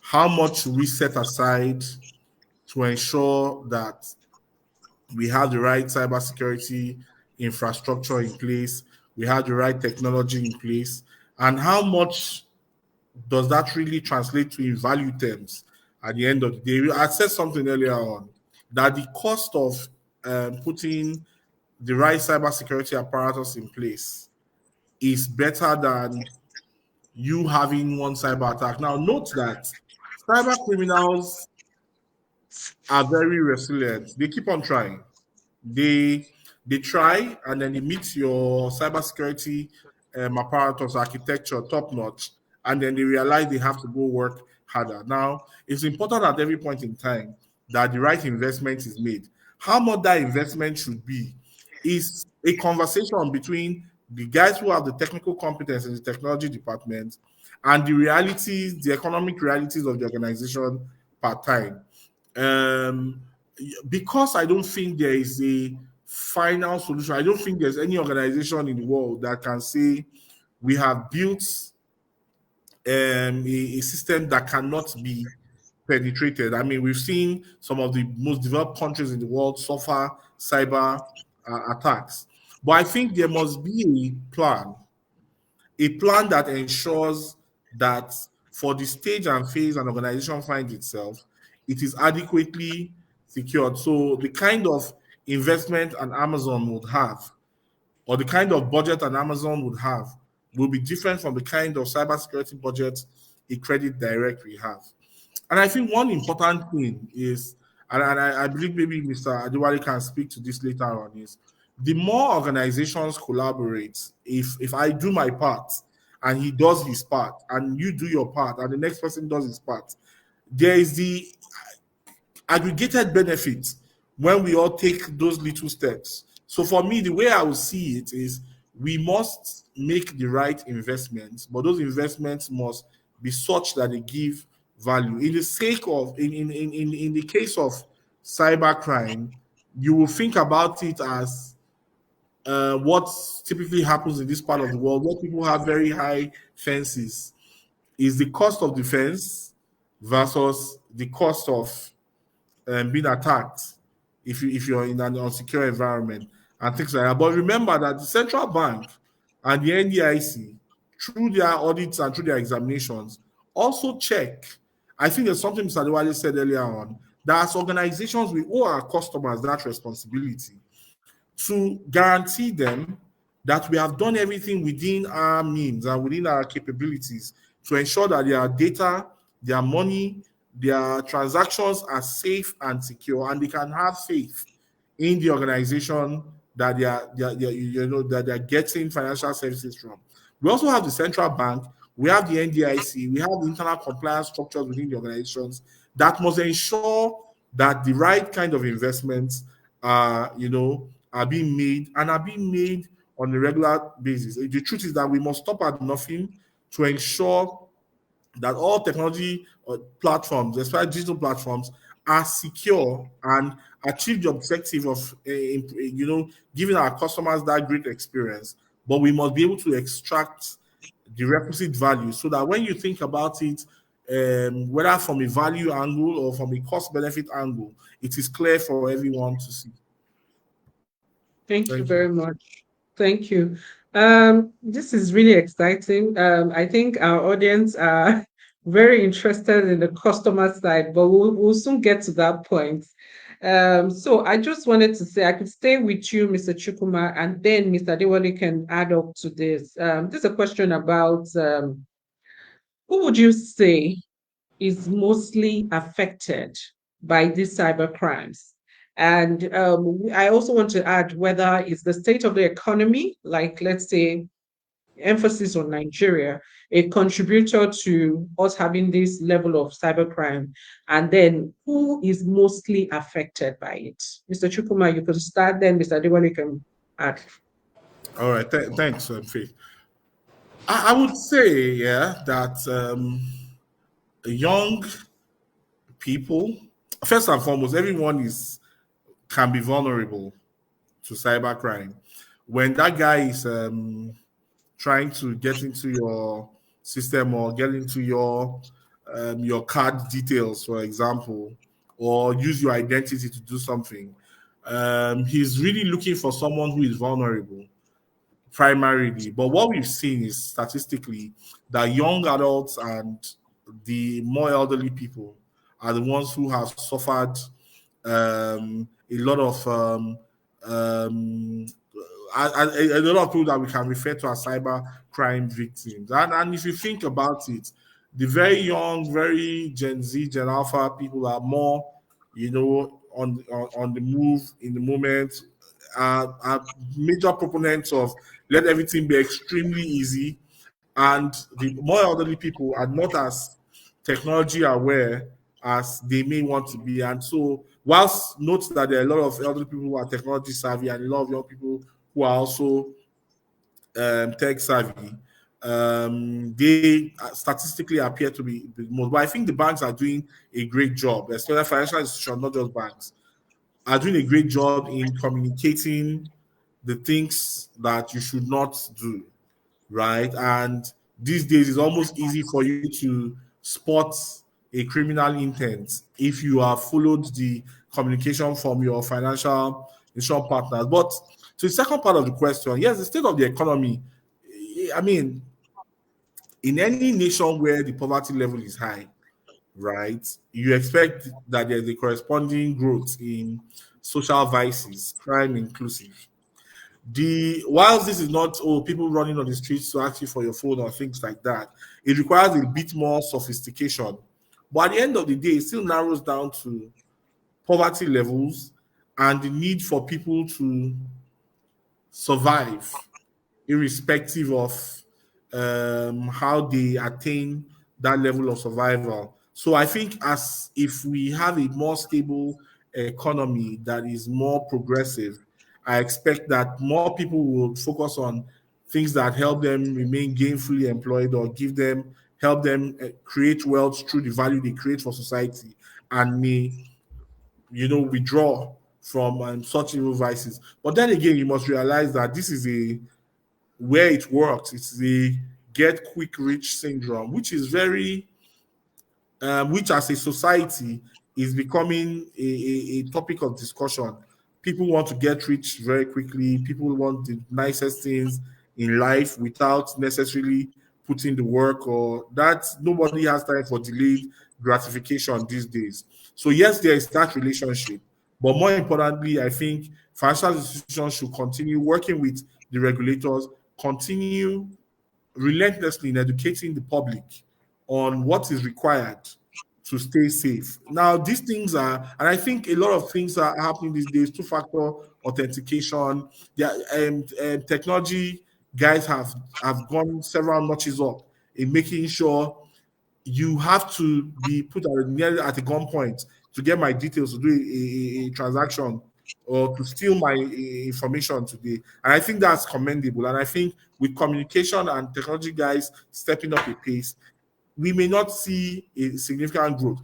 How much we set aside to ensure that we have the right cybersecurity infrastructure in place, we have the right technology in place, and how much does that really translate to in value terms at the end of the day? I said something earlier on that the cost of putting the right cybersecurity apparatus in place is better than you having one cyber attack. Now, note that cyber criminals are very resilient. They keep on trying. They they try and then they meet your cybersecurity apparatus architecture top notch, and then they realize they have to go work harder. Now, it's important at every point in time that the right investment is made. How much that investment should be is a conversation between the guys who have the technical competence in the technology department and the realities, the economic realities of the organization part time. Um, because I don't think there is a final solution. I don't think there's any organization in the world that can say we have built a system that cannot be penetrated. I mean, we've seen some of the most developed countries in the world suffer cyber attacks. But I think there must be a plan that ensures that for the stage and phase an organization finds itself, it is adequately secured. So the kind of investment an Amazon would have, or the kind of budget an Amazon would have, will be different from the kind of cybersecurity budget a credit direct will have. And I think one important thing is, and I believe maybe Mr. Adewale can speak to this later on, is the more organizations collaborate, if I do my part and he does his part and you do your part and the next person does his part, there is the aggregated benefit when we all take those little steps. So for me, the way I would see it is we must make the right investments, but those investments must be such that they give value. In the sake of, in the case of cybercrime, you will think about it as what typically happens in this part of the world, where people have very high fences, is the cost of defense versus the cost of being attacked if you're in an unsecure environment and things like that. But remember that the central bank and the NDIC, through their audits and through their examinations, also check. I think there's something Mr. Adewale said earlier on, that as organizations, we owe our customers that responsibility to guarantee them that we have done everything within our means and within our capabilities to ensure that their data, their money, their transactions are safe and secure, and they can have faith in the organization that they are getting financial services from. We also have the central bank, we have the NDIC, we have the internal compliance structures within the organizations that must ensure that the right kind of investments are being made and are being made on a regular basis. The truth is that we must stop at nothing to ensure that all technology platforms, especially digital platforms, are secure and achieve the objective of giving our customers that great experience. But we must be able to extract the requisite value so that when you think about it, whether from a value angle or from a cost benefit angle, it is clear for everyone to see. Thank you very much. Thank you. This is really exciting. I think our audience are very interested in the customer side, but we'll soon get to that point. So I just wanted to say I could stay with you, Mr. Chukwuma, and then Mr. Adewale can add up to this. This is a question about who would you say is mostly affected by these cyber crimes? And I also want to add whether it's the state of the economy, like let's say emphasis on Nigeria, a contributor to us having this level of cybercrime, and then who is mostly affected by it? Mr. Chukwuma, you can start, then Mr. Adewale can add. All right, thanks, Faith. I would say, that young people, first and foremost, everyone can be vulnerable to cybercrime. When that guy is trying to get into your system or get into your card details, for example, or use your identity to do something, he's really looking for someone who is vulnerable primarily. But what we've seen is statistically that young adults and the more elderly people are the ones who have suffered a lot of people that we can refer to as cyber crime victims. And if you think about it, the very young, very Gen Z, Gen Alpha people are more, on the move in the moment, are major proponents of let everything be extremely easy. And the more elderly people are not as technology aware as they may want to be. And so, whilst note that there are a lot of elderly people who are technology savvy and a lot of young people who are also tech savvy, they statistically appear to be most. But I think the banks are doing a great job, especially financial institutions, not just banks, are doing a great job in communicating the things that you should not do, right? And these days, it's almost easy for you to spot a criminal intent if you have followed the communication from your financial insurance partners. But to the second part of the question, yes, the state of the economy, I mean, in any nation where the poverty level is high, right, you expect that there's a corresponding growth in social vices, crime inclusive. The whilst this is not people running on the streets to ask you for your phone or things like that, it requires a bit more sophistication. But at the end of the day, it still narrows down to poverty levels and the need for people to survive, irrespective of how they attain that level of survival. So I think as if we have a more stable economy that is more progressive, I expect that more people will focus on things that help them remain gainfully employed or help them create wealth through the value they create for society, and may withdraw from such evil vices. But then again, you must realize that this is a where it works. It's the get quick rich syndrome, which is very, which as a society is becoming a topic of discussion. People want to get rich very quickly. People want the nicest things in life without necessarily putting the work, or that nobody has time for delayed gratification these days. So yes, there is that relationship, but more importantly, I think financial institutions should continue working with the regulators, continue relentlessly in educating the public on what is required to stay safe. Now, these things are, and I think a lot of things are happening these days. Two-factor authentication, technology guys have gone several notches up in making sure you have to be put nearly at a gunpoint to get my details to do a transaction or to steal my information today. And I think that's commendable. And I think with communication and technology guys stepping up a pace, we may not see a significant growth.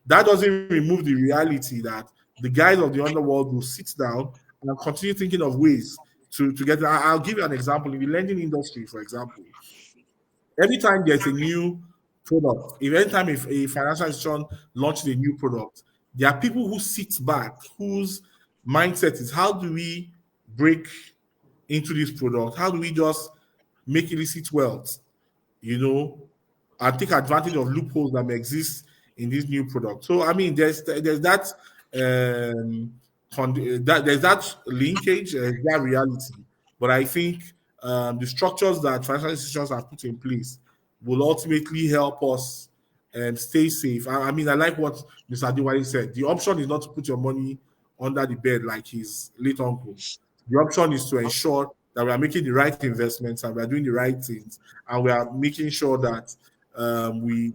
That doesn't remove the reality that the guys of the underworld will sit down and continue thinking of ways to get. I'll give you an example. In the lending industry, for example, every time there's a new product, if anytime if a financial institution launches a new product, there are people who sit back, whose mindset is how do we break into this product? How do we just make illicit wealth, and take advantage of loopholes that may exist in this new product? So I mean, there's that there's that linkage, that reality. But I think the structures that financial institutions have put in place will ultimately help us stay safe. I mean, I like what Mr. Adewale said. The option is not to put your money under the bed like his late uncle. The option is to ensure that we are making the right investments and we are doing the right things, and we are making sure that we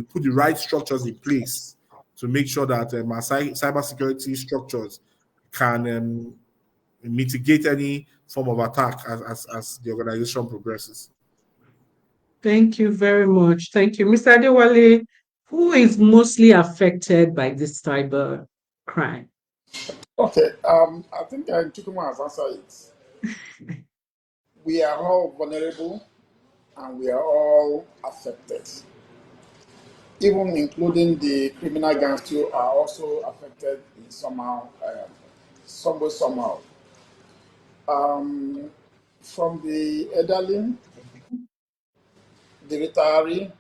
put the right structures in place to make sure that our cybersecurity structures can mitigate any form of attack as the organization progresses. Thank you very much. Thank you. Mr. Adewale, who is mostly affected by this cyber crime? Okay, I think Chukwuma has answered it. We are all vulnerable and we are all affected. Even including the criminal gangs too are also affected in somehow, some way, somehow. From the elderly, the retiree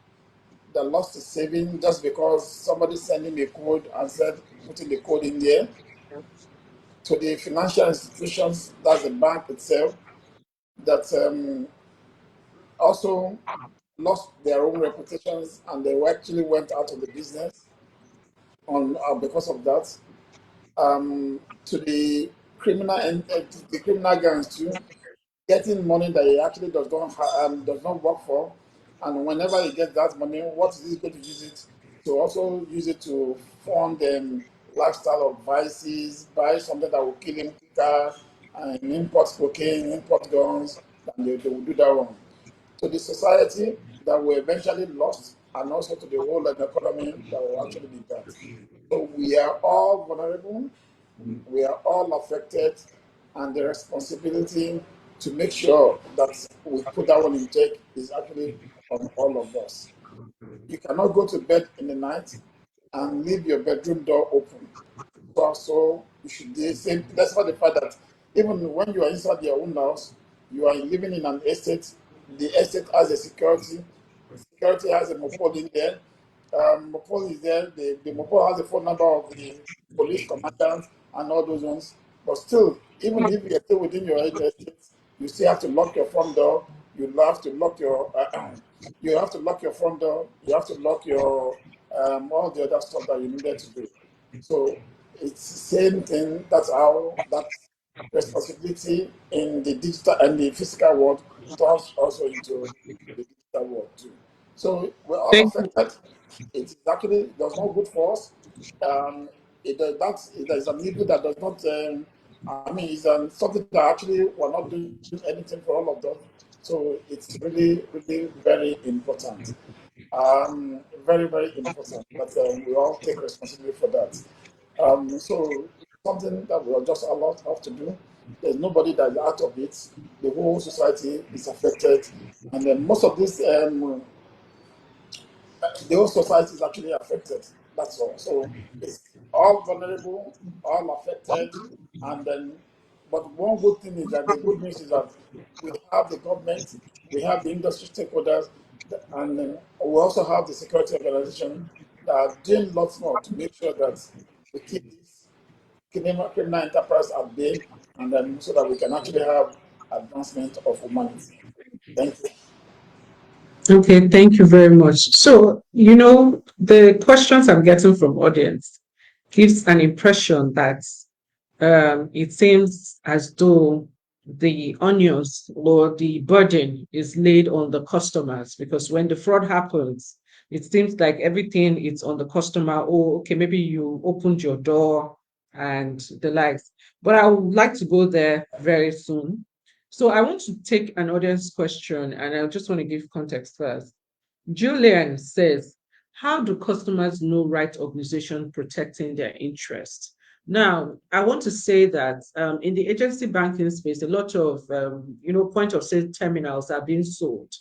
that lost his saving just because somebody sent him a code and said, putting the code in there, to the financial institutions, that's the bank itself, that also lost their own reputations and they actually went out of the business because of that. To the criminal and the criminal gangs too, getting money that he actually does not work for, And whenever he gets that money, what is he going to use it to? Also use it to fund lifestyle of vices, buy something that will kill him quicker, and import cocaine, import guns, and they will do that wrong. To the society that will eventually lost, and also to the whole economy that will actually be that. So we are all vulnerable, we are all affected, and the responsibility to make sure that we put that one in check is actually on all of us. You cannot go to bed in the night and leave your bedroom door open. So you should do the same. That's why the fact that even when you are inside your own house, you are living in an estate. The estate has a security. Security has a mopol in there. Mopol is there. The mopol has the phone number of the police commandant and all those ones. But still, even if you're still within your own estate, you still have to lock your front door. You have to lock your you have to lock your front door. You have to lock your all the other stuff that you needed to do. So it's the same thing. That's how that responsibility in the digital and the physical world turns also into the digital world too. So we're all Thank you. affected. It actually does not good for us. It is an evil that does not. I mean, it's something that actually we're not doing anything for all of them. So it's really, really very important. Very, very important that we all take responsibility for that. So something that we are just allowed have to do. There's nobody that is out of it. The whole society is affected, and then most of this, the whole society is actually affected. That's all. So it's all vulnerable, all affected, and then. But one good thing is that the good news is that we have the government, we have the industry stakeholders, and then we also have the security organization that are doing lots more to make sure that we keep this criminal enterprise at bay, and then so that we can actually have advancement of humanity. Thank you. Okay, thank you very much. So, the questions I'm getting from audience gives an impression that it seems as though the onions or the burden is laid on the customers, because when the fraud happens, it seems like everything is on the customer. Oh, okay, maybe you opened your door and the likes. But I would like to go there very soon. So I want to take an audience question, and I just want to give context first. Julian says, how do customers know right organization protecting their interests? Now, I want to say that in the agency banking space, a lot of point of sale terminals are being sold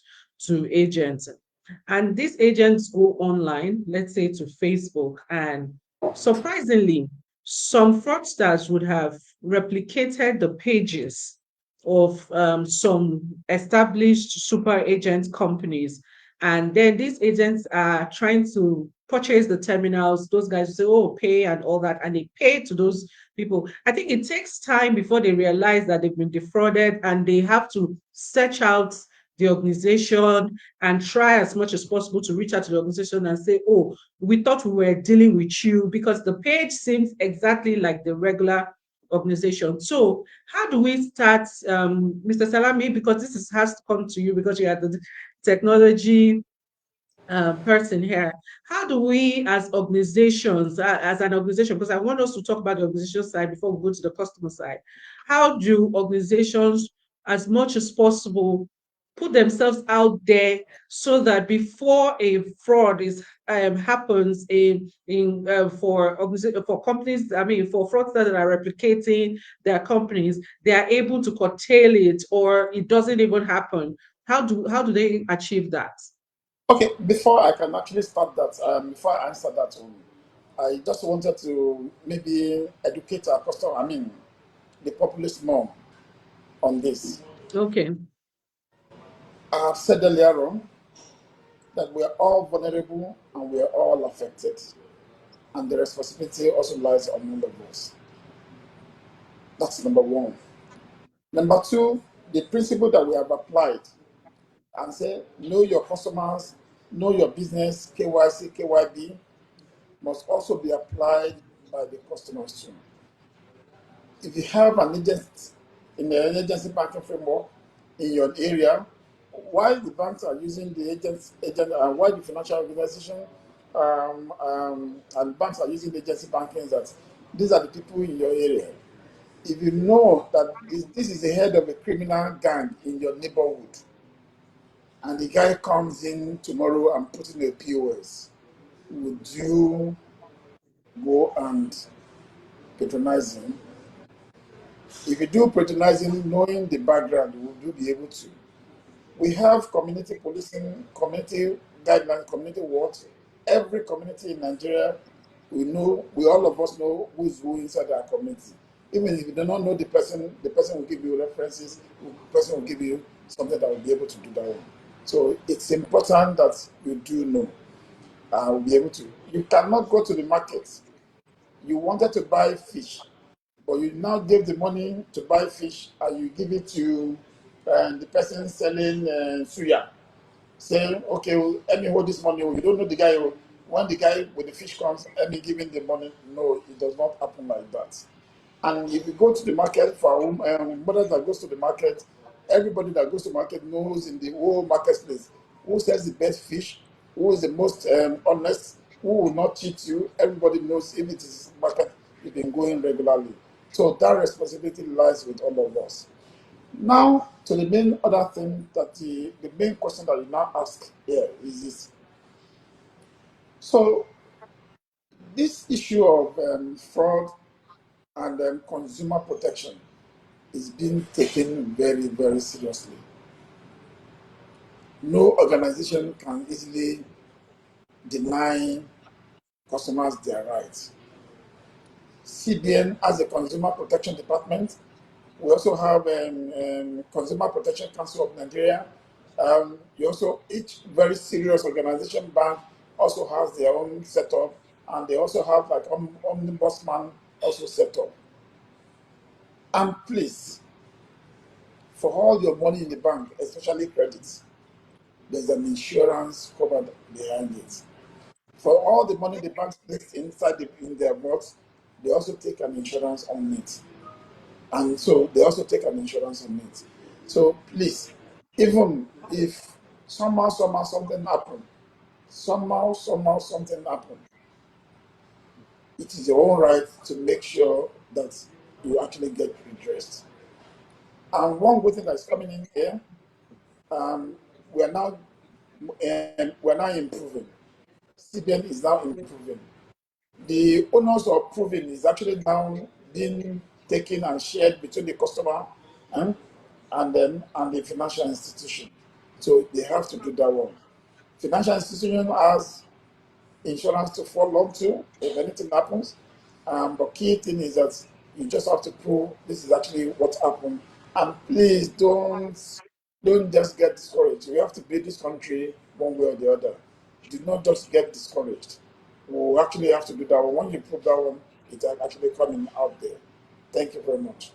to agents, and these agents go online, let's say to Facebook, and surprisingly, some fraudsters would have replicated the pages of some established super agent companies, and then these agents are trying to purchase the terminals. Those guys say, oh, pay and all that. And they pay to those people. I think it takes time before they realize that they've been defrauded, and they have to search out the organization and try as much as possible to reach out to the organization and say, oh, we thought we were dealing with you, because the page seems exactly like the regular organization. So how do we start, Mr. Salami, because has to come to you because you are the technology person here. How do we, as organizations, as an organization, because I want us to talk about the organization side before we go to the customer side, how do organizations, as much as possible, put themselves out there so that before a fraud happens for companies, I mean for fraudsters that are replicating their companies, they are able to curtail it, or it doesn't even happen? How do they achieve that? Okay, before I can actually start that, before I answer that one, I just wanted to maybe educate our customer, I mean, the populace more on this. Okay. I have said earlier on that we are all vulnerable and we are all affected, and the responsibility also lies on all of us. That's number one. Number two, the principle that we have applied and say, know your customers, know your business, KYC, KYB, must also be applied by the customers too. If you have an agent in the agency banking framework in your area, why the banks are using the agent, and why the financial organization and banks are using the agency banking is that these are the people in your area. If you know that this is the head of a criminal gang in your neighborhood, and the guy comes in tomorrow and puts in a POS, would you go and patronize him? If you do patronize him, knowing the background, would you be able to? We have community policing, community guidelines, community watch. Every community in Nigeria, we all of us know who is who inside our community. Even if you do not know the person will give you references, the person will give you something that will be able to do that one. So it's important that you do know. Will be able to. You cannot go to the market. You wanted to buy fish, but you now gave the money to buy fish and you give it to the person selling suya, saying, okay, well, let me hold this money. You don't know the guy. When the guy with the fish comes, let me give him the money. No, it does not happen like that. And if you go to the market, for mothers that goes to the market, everybody that goes to market knows in the whole marketplace who sells the best fish, who is the most honest, who will not cheat you. Everybody knows if it is market, you've been going regularly. So that responsibility lies with all of us. Now, to the main other thing that the main question that you now ask here is this. So, this issue of fraud and consumer protection is being taken very, very seriously. No organization can easily deny customers their rights. CBN has a consumer protection department. We also have Consumer Protection Council of Nigeria. Each very serious organization, bank, also has their own setup, and they also have like ombudsman also set up. And please, for all your money in the bank, especially credits, there's an insurance covered behind it. For all the money the bank takes in their box, they also take an insurance on it. And so they also take an insurance on it. So please, even if somehow something happened, somehow something happened, it is your own right to make sure that you actually get redressed. And one good thing that's coming in here, we are now improving. CBN is now improving. The onus of proving is actually now being taken and shared between the customer and the financial institution. So they have to do that one. Financial institution has insurance to fall onto if anything happens. But key thing is that you just have to prove this is actually what happened. And please don't just get discouraged. We have to build this country one way or the other. Do not just get discouraged. We actually have to do that one. When you prove that one, it's actually coming out there. Thank you very much.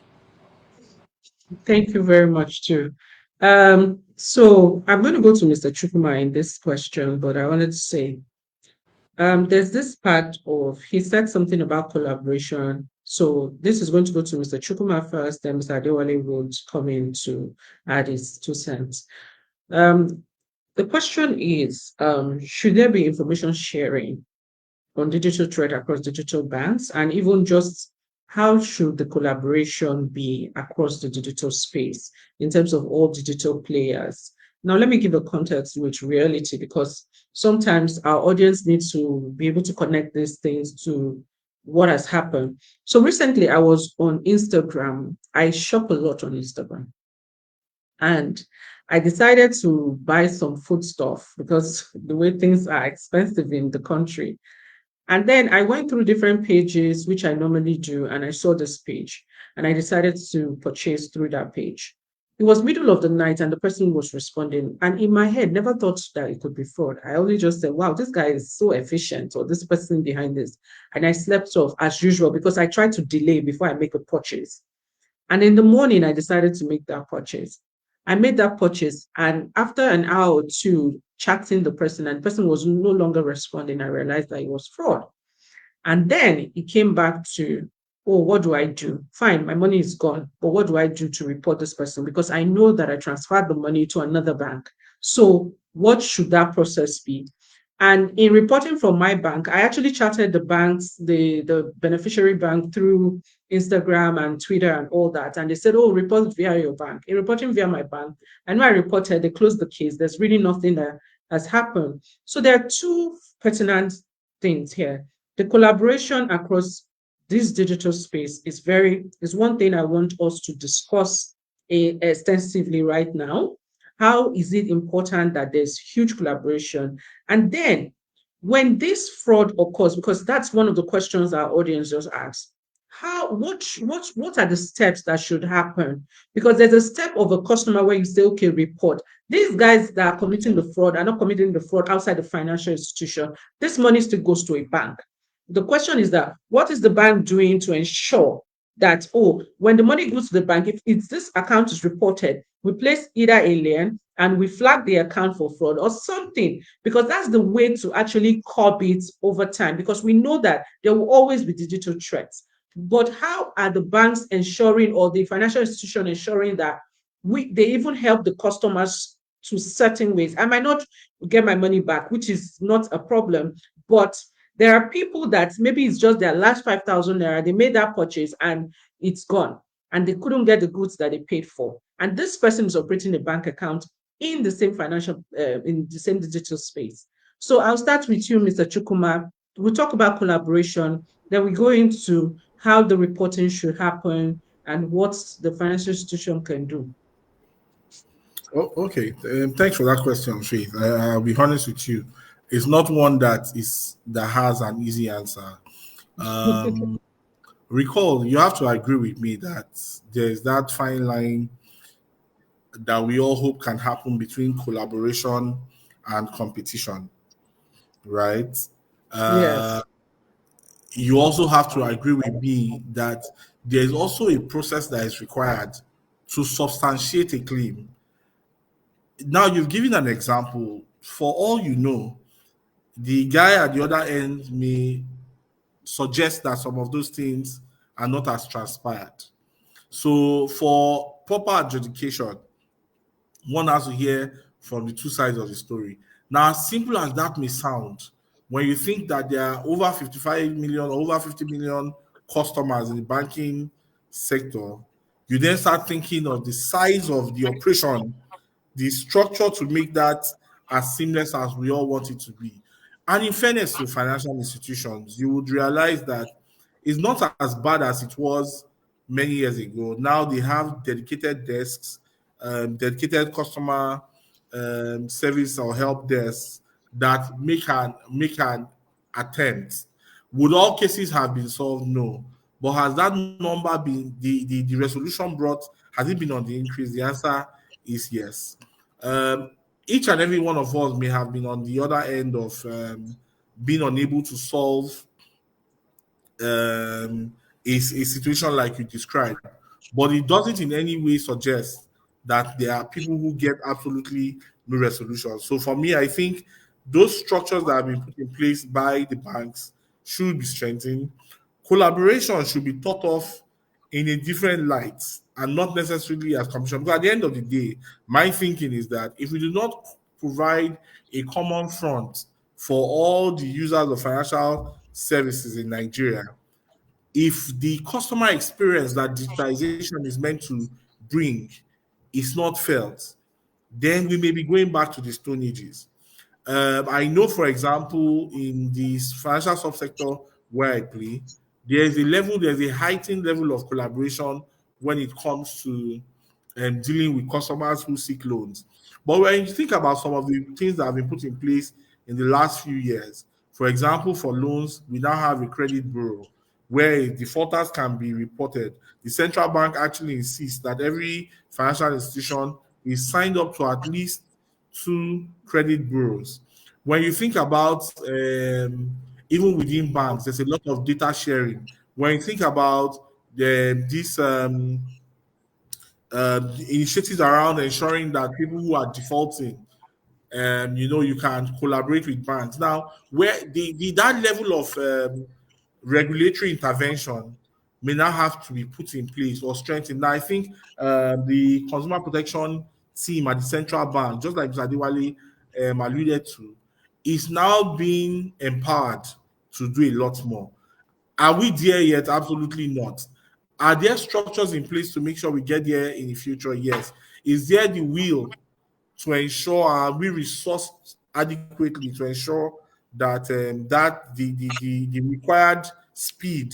Thank you very much too. So I'm going to go to Mr. Chukuma in this question, but I wanted to say there's this part of he said something about collaboration. So this is going to go to Mr. Chukuma first, then Mr. Adewale would come in to add his 2 cents. The question is, should there be information sharing on digital trade across digital banks, and even just how should the collaboration be across the digital space in terms of all digital players? Now, let me give a context with reality, because sometimes our audience needs to be able to connect these things to what has happened. So recently I was on Instagram. I shop a lot on Instagram. And I decided to buy some food stuff because the way things are expensive in the country. And then I went through different pages, which I normally do, and I saw this page and I decided to purchase through that page. It was middle of the night and the person was responding. And in my head, never thought that it could be fraud. I only just said, wow, this guy is so efficient, or this person behind this. And I slept off as usual because I tried to delay before I make a purchase. And in the morning, I decided to make that purchase. I made that purchase, and after an hour or two chatting the person, and the person was no longer responding, I realized that it was fraud. And then it came back to oh, what do I do? Fine, my money is gone, but what do I do to report this person? Because I know that I transferred the money to another bank. So what should that process be? And in reporting from my bank, I actually chatted the banks, the beneficiary bank through Instagram and Twitter and all that. And they said, oh, report via your bank. In reporting via my bank, I know I reported, they closed the case. There's really nothing that has happened. So there are two pertinent things here. The collaboration across this digital space is one thing I want us to discuss extensively right now. How is it important that there's huge collaboration? And then when this fraud occurs, because that's one of the questions our audience just asked, what are the steps that should happen? Because there's a step of a customer where you say, okay, report. These guys that are committing the fraud are not committing the fraud outside the financial institution. This money still goes to a bank. The question is that what is the bank doing to ensure that, oh, when the money goes to the bank, if it's this account is reported, we place either a lien and we flag the account for fraud or something, because that's the way to actually curb it over time, because we know that there will always be digital threats. But how are the banks ensuring, or the financial institution ensuring, that they even help the customers to certain ways? I might not get my money back, which is not a problem, but there are people that maybe it's just their last 5,000 naira, they made that purchase and it's gone, and they couldn't get the goods that they paid for. And this person is operating a bank account in the same in the same digital space. So I'll start with you, Mr. Chukuma. We'll talk about collaboration, then we go into how the reporting should happen and what the financial institution can do. Oh, okay. Thanks for that question, Faith. I'll be honest with you. It's not one that has an easy answer. Recall, you have to agree with me that there's that fine line that we all hope can happen between collaboration and competition, right? Yes. You also have to agree with me that there's also a process that is required to substantiate a claim. Now, you've given an example. For all you know, the guy at the other end may suggest that some of those things are not as transpired. So, for proper adjudication, one has to hear from the two sides of the story. Now, as simple as that may sound, when you think that there are over 55 million or over 50 million customers in the banking sector, you then start thinking of the size of the operation, the structure to make that as seamless as we all want it to be. And in fairness to financial institutions, you would realize that it's not as bad as it was many years ago. Now they have dedicated desks, dedicated customer service or help desks that make an attempt. Would all cases have been solved? No. But has that number been the resolution brought? Has it been on the increase? The answer is yes. Each and every one of us may have been on the other end of being unable to solve a situation like you described, but it doesn't in any way suggest that there are people who get absolutely no resolution. So for me, I think those structures that have been put in place by the banks should be strengthened. Collaboration should be thought of in a different light and not necessarily as competition. Because at the end of the day, my thinking is that if we do not provide a common front for all the users of financial services in Nigeria, if the customer experience that digitization is meant to bring is not felt, then we may be going back to the Stone Ages. I know, for example, in this financial subsector where I play, there's a heightened level of collaboration when it comes to dealing with customers who seek loans. But when you think about some of the things that have been put in place in the last few years, for example, for loans, we now have a credit bureau where defaulters can be reported. The central bank actually insists that every financial institution is signed up to at least 2 credit bureaus. When you think about even within banks, there's a lot of data sharing. When you think about these initiatives around ensuring that people who are defaulting, you can collaborate with banks. Now, where that level of regulatory intervention may now have to be put in place or strengthened. Now, I think the consumer protection team at the central bank, just like Mr. Adewale alluded to, is now being empowered to do a lot more. Are we there yet? Absolutely not. Are there structures in place to make sure we get there in the future? Yes. Is there the will to ensure we resourced adequately to ensure that that the required speed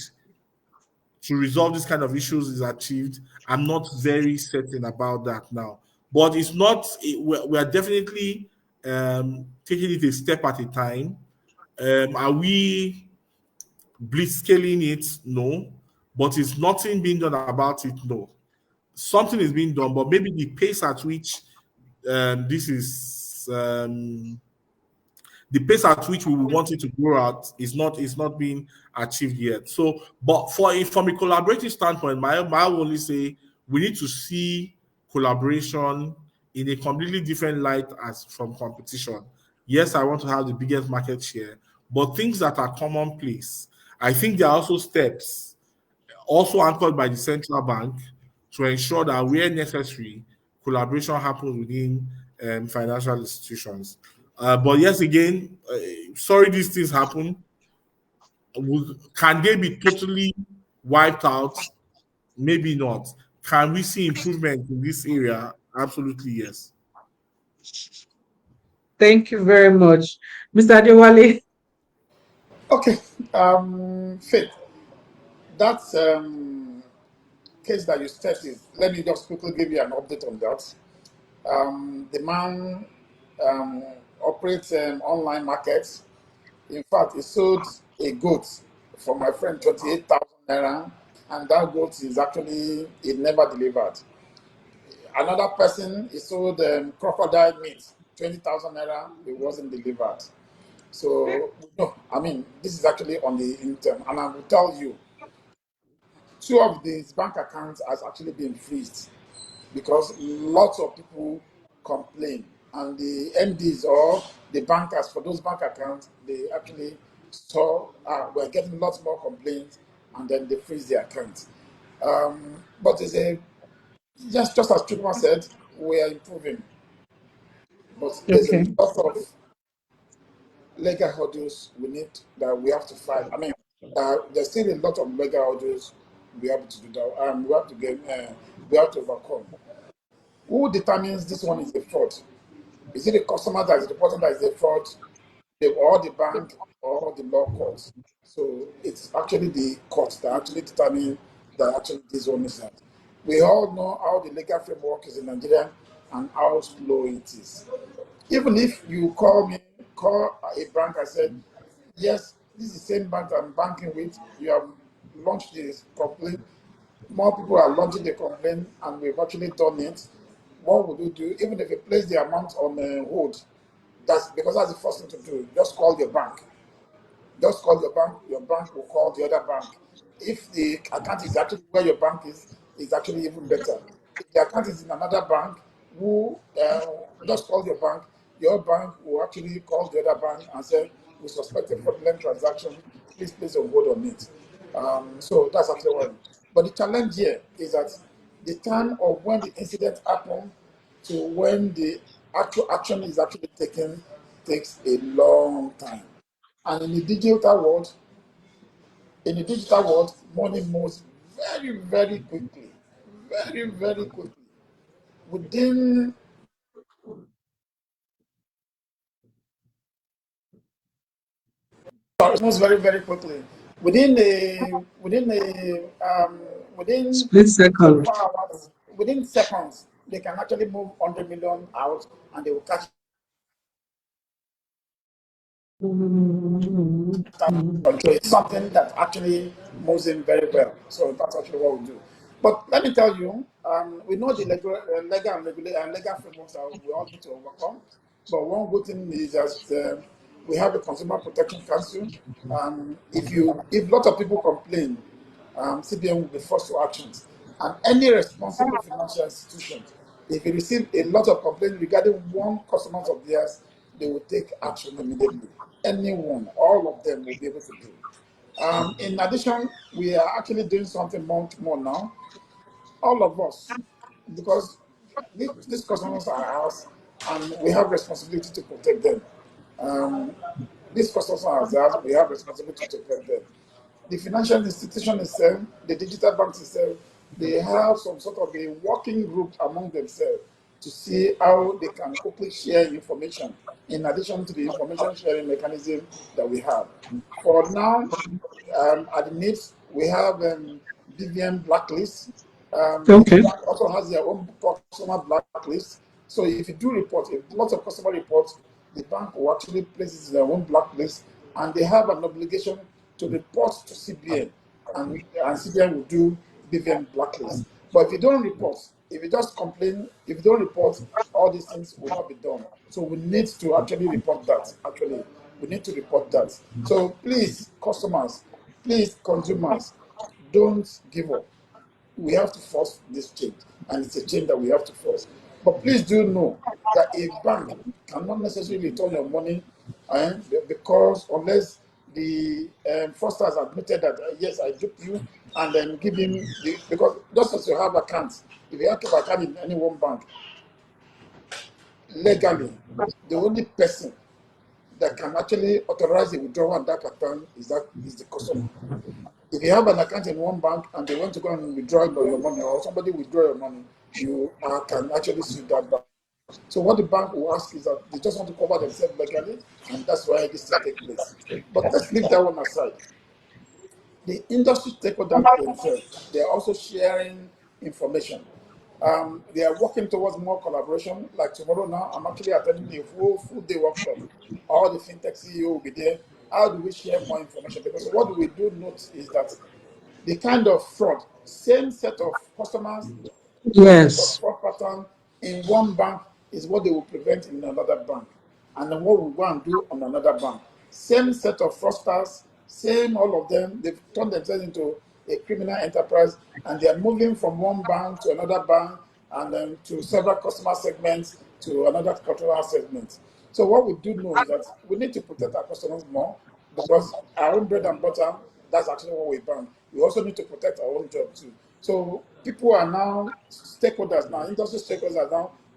to resolve this kind of issues is achieved? I'm not very certain about that now, but it's not. We're definitely taking it a step at a time. Are we blitzscaling it? No, but is nothing being done about it? No, something is being done, but maybe the pace at which this is the pace at which we want it to grow out is not being achieved yet. So, but from a collaborative standpoint, my only say we need to see collaboration in a completely different light as from competition. Yes, I want to have the biggest market share, but things that are commonplace. I think there are also steps, also anchored by the central bank, to ensure that where necessary, collaboration happens within financial institutions. But yes, again, sorry these things happen. Can they be totally wiped out? Maybe not. Can we see improvement in this area? Absolutely, yes. Thank you very much. Mr. Adewale. Okay, Faith, that case that you stated, let me just quickly give you an update on that. The man operates online markets. In fact, he sold a goat for my friend 28,000 naira, and that goat is actually it never delivered. Another person he sold crocodile meat, 20,000 naira, it wasn't delivered. So no, I mean this is actually on the intern, and I will tell you, two of these bank accounts has actually been freezed because lots of people complain, and the MDs or the bankers for those bank accounts, they actually saw we're getting lots more complaints, and then they freeze the accounts. But it's a just as Chukma said, we are improving, but there's a Okay. lot of legal hurdles we have to fight. I mean, there's still a lot of legal hurdles we have to do that, we have to we have to overcome. Who determines this one is a fraud? Is it the customer that is reporting that is a fraud, or the bank, or the law courts? So it's actually the courts that actually determine that actually this one is that. We all know how the legal framework is in Nigeria and how slow it is. Even if you call a bank and said, yes, this is the same bank I'm banking with, you have launched this complaint, more people are launching the complaint, and we've actually done it. What would you do? Even if you place the amount on hold, that's because that's the first thing to do. Just call your bank. Just call your bank will call the other bank. If the account is actually where your bank is, it's actually even better. If the account is in another bank, who just call your bank will actually call the other bank and say, we suspect a fraudulent transaction, please place a hold on it. So that's actually one. But the challenge here is that the time of when the incident happened to when the actual action is actually taken takes a long time. And in the digital world, money moves very, very quickly. Very, very quickly. Within it moves very, very quickly. Within Split second. 24 hours, within seconds, they can actually move 100 million out, and they will catch control. It's something that actually moves in very well. So that's actually what we do. But let me tell you, we know the legal and legal frameworks that we all need to overcome. But one good thing is that we have a Consumer Protection Council. If lots of people complain, CBN will be forced to actions. And any responsible financial institution, if you receive a lot of complaints regarding one customer of theirs, they will take action immediately. Anyone, all of them will be able to do. In addition, we are actually doing something much more now. All of us, because these customers are ours, and we have responsibility to protect them. Um, these customers are ours, we have responsibility to protect them. The financial institution itself, the digital banks itself, they have some sort of a working group among themselves to see how they can quickly share information in addition to the information sharing mechanism that we have. For now, at the NIPS, we have BVN blacklist. Each Okay. bank also has their own customer blacklist. So if you do report, if lots of customer reports, the bank will actually place it in their own blacklist, and they have an obligation to report to CBN, and CBN will do BVN blacklist. But if you don't report, if you just complain, if you don't report, all these things will not be done. So we need to actually report that. Actually, we need to report that. So please, customers, please, consumers, don't give up. We have to force this change, and it's a change that we have to force. But please do know that a bank cannot necessarily return your money, because unless the fraudster has admitted that yes, I duped you, and then give him because just as you have accounts, if you have to have account in any one bank, legally, the only person that can actually authorize the withdrawal on that account is the customer. If you have an account in one bank and they want to go and withdraw your money, or somebody withdraw your money, you can actually sue that bank. So what the bank will ask is that they just want to cover themselves legally, and that's why this thing takes place. But let's leave that one aside. The industry stakeholders themselves, they are also sharing information. They are working towards more collaboration. Like tomorrow now, I'm actually attending a full day workshop. All the fintech CEO will be there. How do we share more information? Because what we do note is that the kind of fraud, same set of customers, same set of Yes. fraud pattern in one bank is what they will prevent in another bank, and then what we go and do on another bank. Same set of fraudsters, same all of them. They've turned themselves into a criminal enterprise, and they are moving from one bank to another bank, and then to several customer segments to another customer segment. So what we do know is that we need to protect our customers more, because our own bread and butter, that's actually what we bank. We also need to protect our own job too. So people are now stakeholders now, industry stakeholders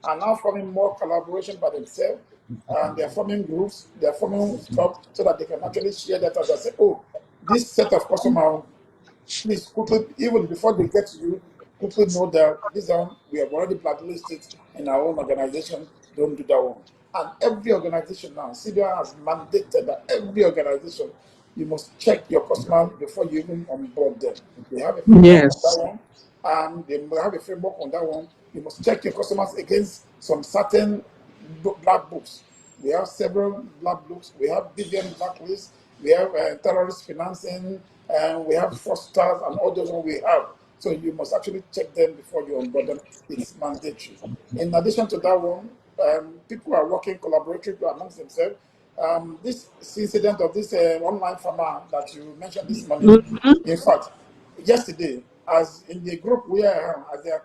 are now forming more collaboration by themselves, and they're forming groups, they're forming stuff so that they can actually share data and say, oh, this set of customer, please quickly, even before they get to you, quickly know that this one we have already blacklisted in our own organization. Don't do that one. And every organization now, CBI has mandated that every organization, you must check your customers before you even onboard them. They have a framework on that Yes. one, and they have a framework on that one. You must check your customers against some certain black books. We have several black books. We have BVN blacklists. We have terrorist financing, and we have fraudsters, and all those ones we have. So you must actually check them before you onboard them. It's mandatory. In addition to that one, people are working collaboratively amongst themselves. This incident of this online farmer that you mentioned this morning, Mhm. in fact, yesterday, as in the group we are, as they are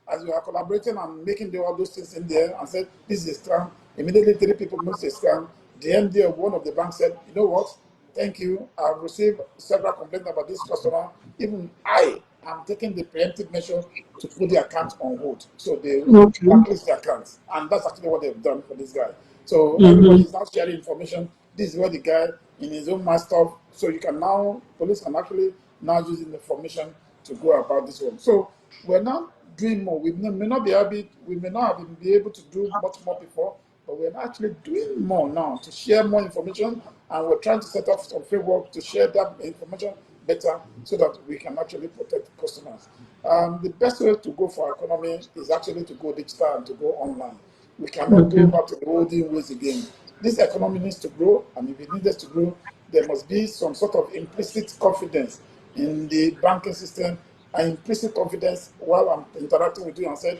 as we are collaborating and making all those things in there, and said this is a scam. Immediately, three people moved a scam. The MD of one of the banks said, "You know what? Thank you. I've received several complaints about this customer. Even I am taking the preemptive measure to put the account on hold." So they Okay. blacklist the account, and that's actually what they've done for this guy. So everybody Mm-hmm. is now sharing information. This is where the guy in his own master. So you can now, police can actually now use the information to go about this one. So we're now doing more. We may not be able, we may not have been able to do much more before, but we're actually doing more now to share more information, and we're trying to set up some framework to share that information better so that we can actually protect customers. The best way to go for our economy is actually to go digital and to go online. We cannot go Okay. back to the olden ways again. This economy needs to grow, and if it needs to grow, there must be some sort of implicit confidence in the banking system, and implicit confidence while I'm interacting with you and said,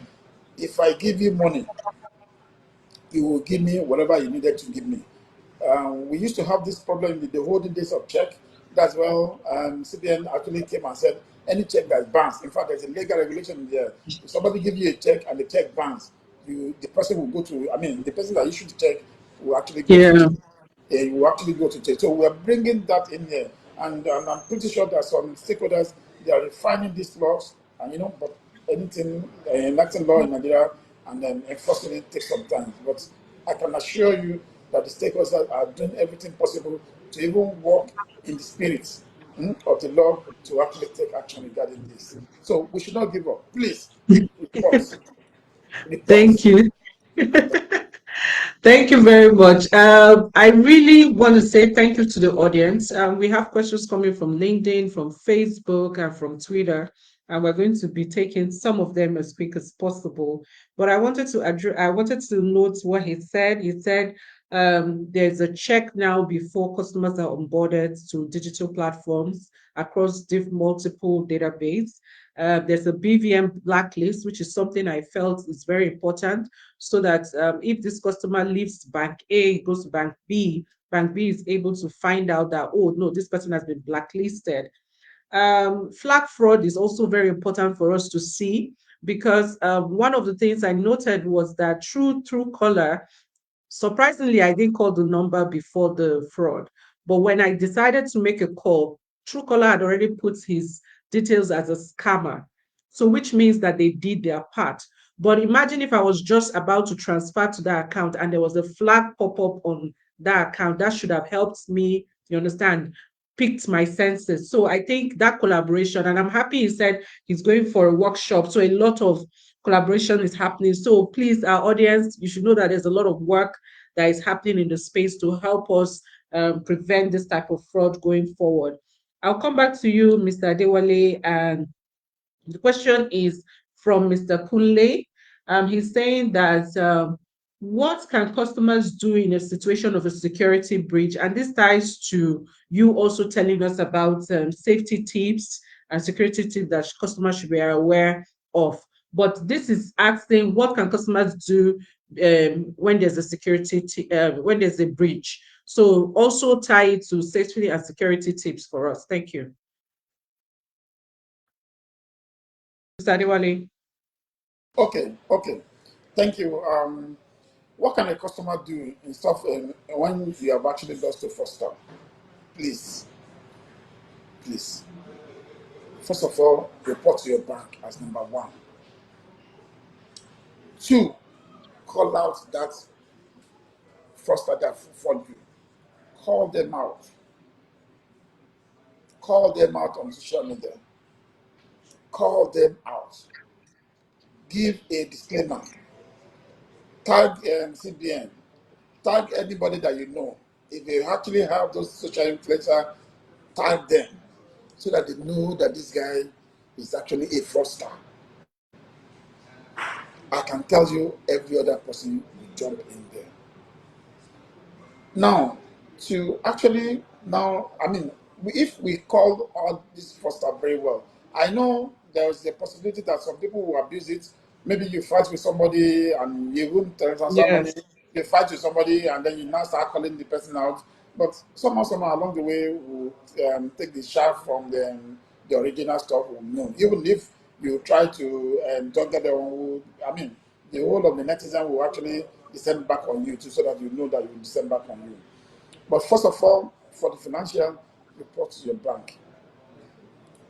if I give you money, you will give me whatever you needed to give me. We used to have this problem with the holding days of check. That's well, CBN actually came and said, any check that bans, in fact, there's a legal regulation in there. If somebody gives you a check and the check bans, the person will go to, I mean, the person that issued the check will actually go to Yeah. jail. You will actually go to jail. So we're bringing that in here. And I'm pretty sure that some stakeholders, they are refining these laws, and but anything, enacting law in Nigeria and then enforcing it takes some time. But I can assure you that the stakeholders are doing everything possible to even work in the spirit of the law to actually take action regarding this. So we should not give up. Please report. Report. Thank you. Thank you very much. I really want to say thank you to the audience. We have questions coming from LinkedIn, from Facebook, and from Twitter, and we're going to be taking some of them as quick as possible. But I wanted to note what he said. He said there's a check now before customers are onboarded to digital platforms across multiple database. There's a BVM blacklist, which is something I felt is very important, so that if this customer leaves bank A, goes to bank B is able to find out that, oh, no, this person has been blacklisted. Flag fraud is also very important for us to see, because one of the things I noted was that through Truecaller, surprisingly, I didn't call the number before the fraud. But when I decided to make a call, Truecaller had already put his details as a scammer. So which means that they did their part. But imagine if I was just about to transfer to that account and there was a flag pop up on that account, that should have helped me, you understand, piqued my senses. So I think that collaboration, and I'm happy he said he's going for a workshop. So a lot of collaboration is happening. So please, our audience, you should know that there's a lot of work that is happening in the space to help us prevent this type of fraud going forward. I'll come back to you, Mr. Adewale, and the question is from Mr. Kunle. He's saying that what can customers do in a situation of a security breach? And this ties to you also telling us about safety tips and security tips that customers should be aware of. But this is asking, what can customers do when there's a when there's a breach? So also tie it to safety and security tips for us. Thank you. Mr. Adewale. Okay. Thank you. What can a customer do in stuff when you have actually lost a foster? Please. First of all, report to your bank as number one. 2, call out that foster that for you. Call them out. Call them out on social media. Call them out. Give a disclaimer. Tag CBN. Tag anybody that you know. If you actually have those social influencers, tag them so that they know that this guy is actually a fraudster. I can tell you every other person will jump in there. Now, if we call all this fraudster very well, I know there's a possibility that some people will abuse it. Maybe you fight with somebody and you won't transfer money. Yes. You fight with somebody and then you now start calling the person out. But somehow along the way, will take the shaft from the original stuff. No, even if you try to don't get them, the whole of the netizen will actually descend back on you too, so that you know that you will descend back on you. But first of all, for the financial, report to your bank.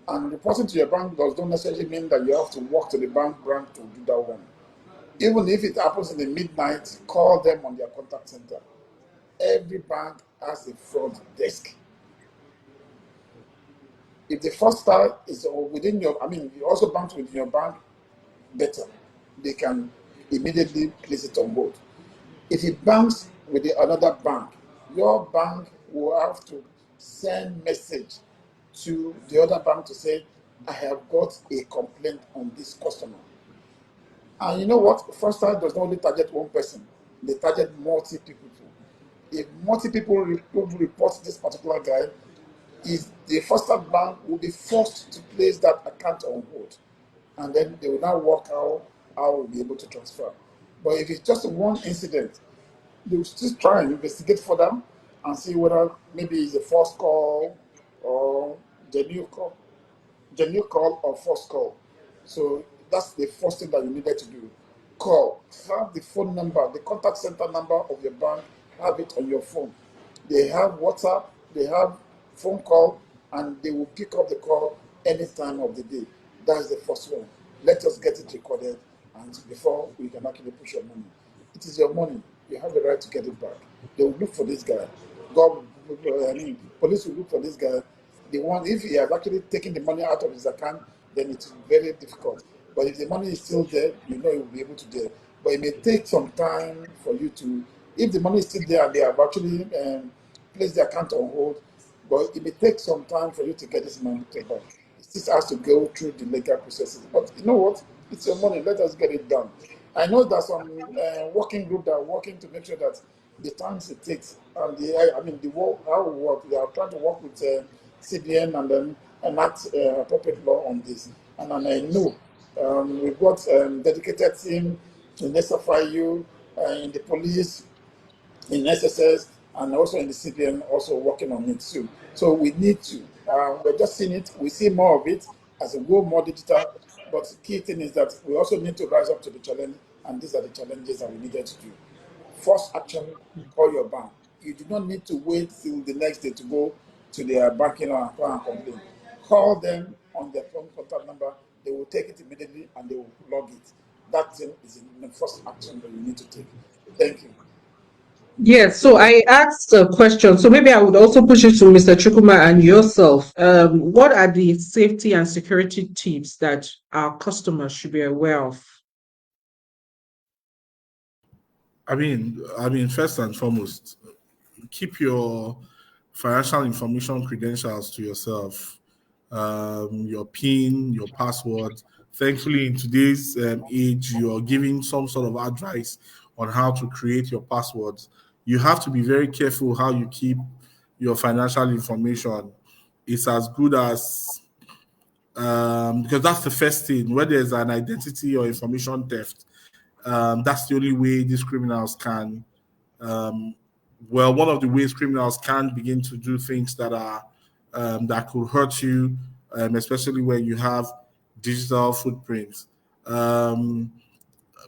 And reporting to your bank does not necessarily mean that you have to walk to the bank branch to do that one. Even if it happens in the midnight, call them on their contact center. Every bank has a fraud desk. If the fraudster is within you also banks within your bank, better. They can immediately place it on hold. If it banks with another bank, your bank will have to send message to the other bank to say, I have got a complaint on this customer. And you know what? Fraudster does not only target one person, they target multi people. If multi people report this particular guy, the fraudster bank will be forced to place that account on hold. And then they will now work out how we'll be able to transfer. But if it's just one incident, they will still try and investigate further and see whether maybe it's a false call or genuine call or false call. So that's the first thing that you needed to do. Call. Have the phone number, the contact center number of your bank, have it on your phone. They have WhatsApp, they have phone call, and they will pick up the call any time of the day. That's the first one. Let us get it recorded, and before we can actually push your money. It is your money. You have the right to get it back. They will look for this guy. Police will look for this guy. The one, if he has actually taken the money out of his account, then it's very difficult. But if the money is still there, you know he will be able to do it. But it may take some time for you to, if the money is still there and they have actually placed the account on hold, but it may take some time for you to get this money back. This has to go through the legal processes. But you know what? It's your money. Let us get it done. I know there's some working group that are working to make sure that the times it takes and the work, how we work. They are trying to work with CBN and then enact appropriate law on this. And I know we've got dedicated team in SFIU, in the police, in SSS, and also in the CBN, also working on it too. So we need to. We're just seeing it. We see more of it as we go more digital. But the key thing is that we also need to rise up to the challenge, and these are the challenges that we needed to do. First action, call your bank. You do not need to wait till the next day to go to their banking and complain. Call them on their phone contact number. They will take it immediately and they will log it. That thing is the first action that you need to take. Thank you. Yes, so I asked a question. So maybe I would also push it to Mr. Chukuma and yourself. What are the safety and security tips that our customers should be aware of? I mean, first and foremost, keep your financial information credentials to yourself. Your PIN, your password. Thankfully, in today's age, you're giving some sort of advice on how to create your passwords. You have to be very careful how you keep your financial information. It's as good as because that's the first thing. Where there's an identity or information theft, that's the only way these criminals can. One of the ways criminals can begin to do things that are that could hurt you, especially when you have digital footprints.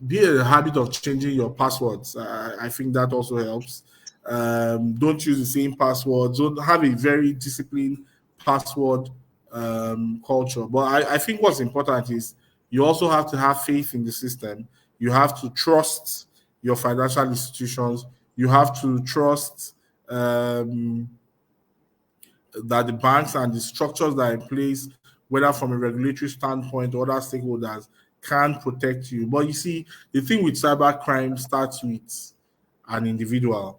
Be a habit of changing your passwords. I think that also helps. Don't use the same passwords. Don't have a very disciplined password culture. But I think what's important is you also have to have faith in the system. You have to trust your financial institutions. You have to trust that the banks and the structures that are in place, whether from a regulatory standpoint or other stakeholders, can protect you. But you see, the thing with cybercrime starts with an individual.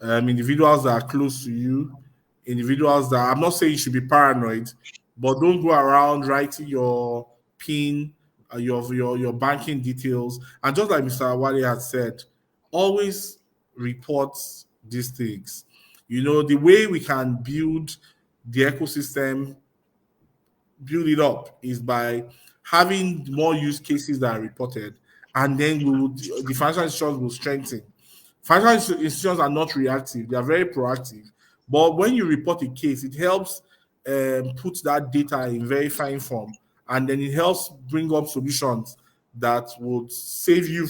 Individuals that are close to you, individuals that, I'm not saying you should be paranoid, but don't go around writing your PIN, your banking details. And just like Mr. Awale had said, always report these things. The way we can build the ecosystem, build it up, is by having more use cases that are reported, and then the financial institutions will strengthen. Financial institutions are not reactive, they are very proactive. But when you report a case, it helps put that data in very fine form, and then it helps bring up solutions that would save you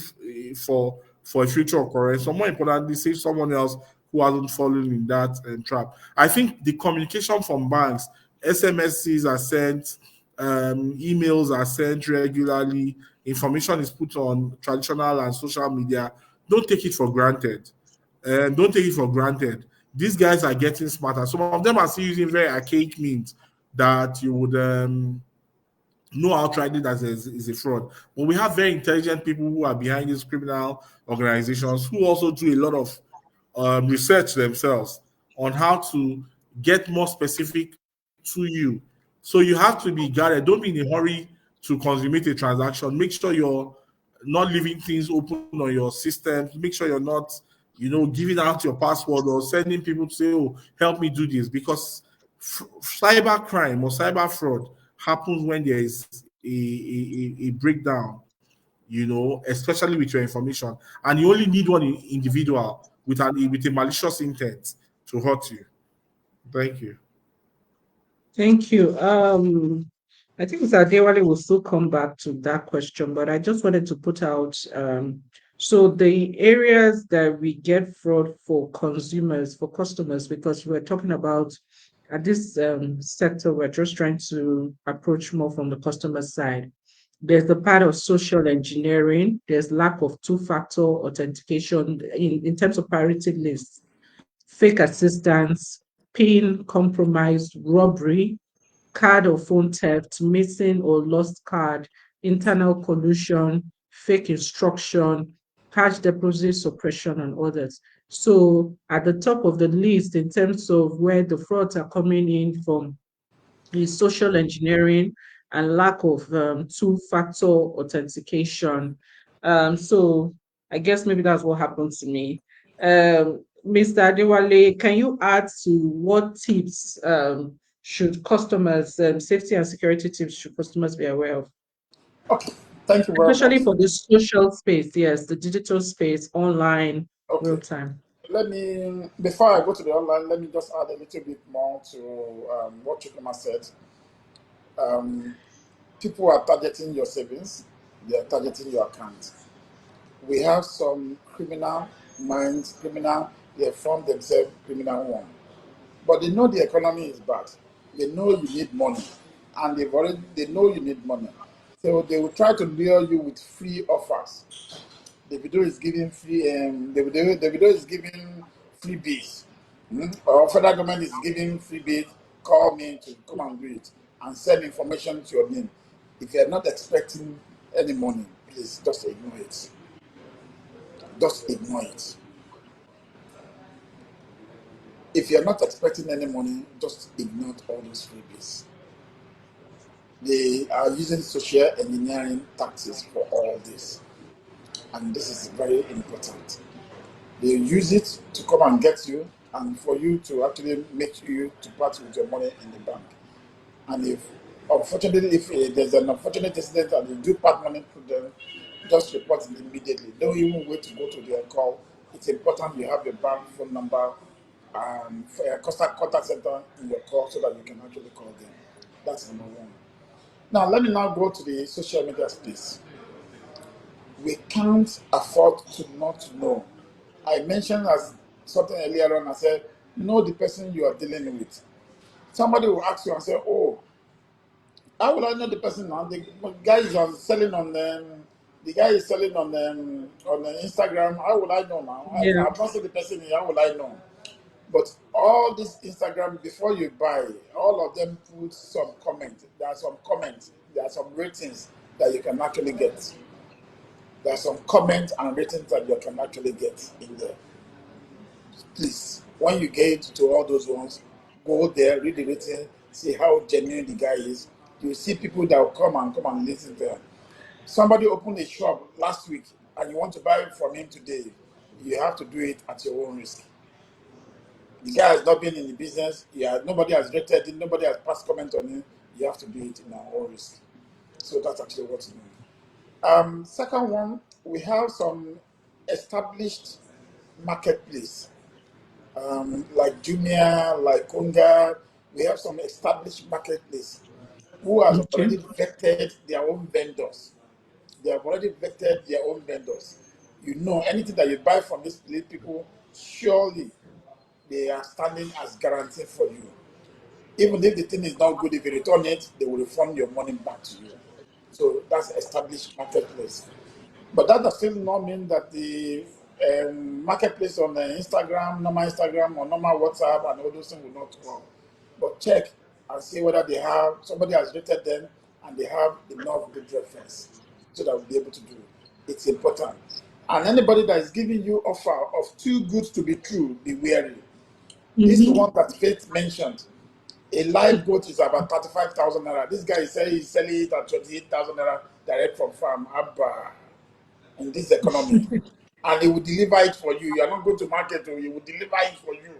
for a future occurrence, or more importantly, save someone else who hasn't fallen in that trap. I think the communication from banks, SMSs are sent, emails are sent regularly, information is put on traditional and social media. Don't take it for granted. Don't take it for granted. These guys are getting smarter. Some of them are still using very archaic means that you would know outrightly that is a fraud. But we have very intelligent people who are behind these criminal organizations who also do a lot of research themselves on how to get more specific to you. So you have to be guarded. Don't be in a hurry to consummate a transaction. Make sure you're not leaving things open on your systems. Make sure you're not, giving out your password or sending people to say, "Oh, help me do this," because cyber crime or cyber fraud happens when there is a breakdown, especially with your information, and you only need one individual with a malicious intent to hurt you. Thank you. Thank you. I think Mr. Adewale will still come back to that question, but I just wanted to put out so the areas that we get fraud for consumers, for customers, because we're talking about at this sector, we're just trying to approach more from the customer side. There's the part of social engineering. There's lack of two-factor authentication in terms of priority lists, fake assistance, PIN compromise, robbery, card or phone theft, missing or lost card, internal collusion, fake instruction, cash deposit suppression, and others. So at the top of the list in terms of where the frauds are coming in from is social engineering and lack of two-factor authentication. So I guess maybe that's what happened to me. Mr. Adewale, can you add to what tips should customers, safety and security tips should customers be aware of? Okay, thank you very Especially much. for the social space, yes, the digital space, online, real Okay, time. let me, before I go to the online, let me just add a little bit more to what Chukuma said. Um, People are targeting your savings, they are targeting your account. We have some criminal minds, they form themselves criminal one. But they know the economy is bad. They know you need money. And they know you need money. So they will try to lure you with free offers. The video is giving free the video is giving freebies. Or federal government is giving freebies, call me to come and do it and send information to your name. If you're not expecting any money, please just ignore it. Just ignore it. If you're not expecting any money, just ignore all those freebies. They are using social engineering tactics for all this. And this is very important. They use it to come and get you and for you to actually make you to part with your money in the bank. And if, unfortunately, if there's an unfortunate incident and you do part money to them, just report it immediately. Don't even wait to go to their call. It's important you have your bank phone number and contact center in your call so that you can actually call them. That's number one. Now, let me now go to the social media space. We can't afford to not know. I mentioned as something earlier on, I said, know the person you are dealing with. Somebody will ask you and say, oh, how will I know the person now? The guy is selling on the guy is selling on Instagram. How will I know now? Yeah. I've not seen the person here. How will I know? But all this Instagram, before you buy, all of them put some comments. There are some comments. There are some ratings that you can actually get. There are some comments and ratings that you can actually get in there. Please, when you get to all those ones, go there, read the rating, see how genuine the guy is. You see people that will come and listen there. Somebody opened a shop last week and you want to buy from him today, you have to do it at your own risk. The guy has not been in the business, nobody has rated it, nobody has passed comment on it. You have to do it in our own risk. So that's actually what you mean. Second one, we have some established marketplace like Jumia, like Konga. We have some established marketplace who has Okay. already vetted their own vendors. They have already vetted their own vendors. You know, anything that you buy from these people, surely they are standing as guarantee for you. Even if the thing is not good, if you return it, they will refund your money back to you. So that's established marketplace. But that does still not mean that the marketplace on normal Instagram or normal WhatsApp and all those things will not come. But check and see whether they have somebody has rated them and they have enough good reference so that we'll be able to do it. It's important. And anybody that is giving you offer of too good to be true, be wary. This Mm-hmm. one that Faith mentioned, a live goat is about 35,000 naira. This guy is saying he's selling it at 28,000 naira direct from farm. Abba, in this economy. And he will deliver it for you. You are not going to market, he will deliver it for you.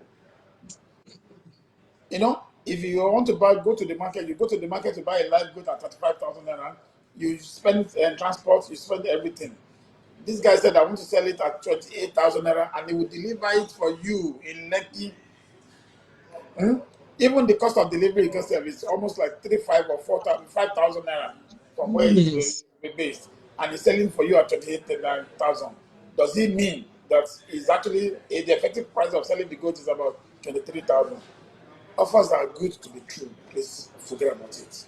You know, if you want to go to the market, you go to the market to buy a live goat at 35,000 naira. You spend transport, you spend everything. This guy said, I want to sell it at 28,000 naira, and he will deliver it for you in Lekki. Even the cost of delivery itself is almost like 5,000 naira from where he's Yes. based, and he's selling for you at 28,000. Does it mean that is actually the effective price of selling the goods is about 23,000? Offers are good to be true. Please forget about it.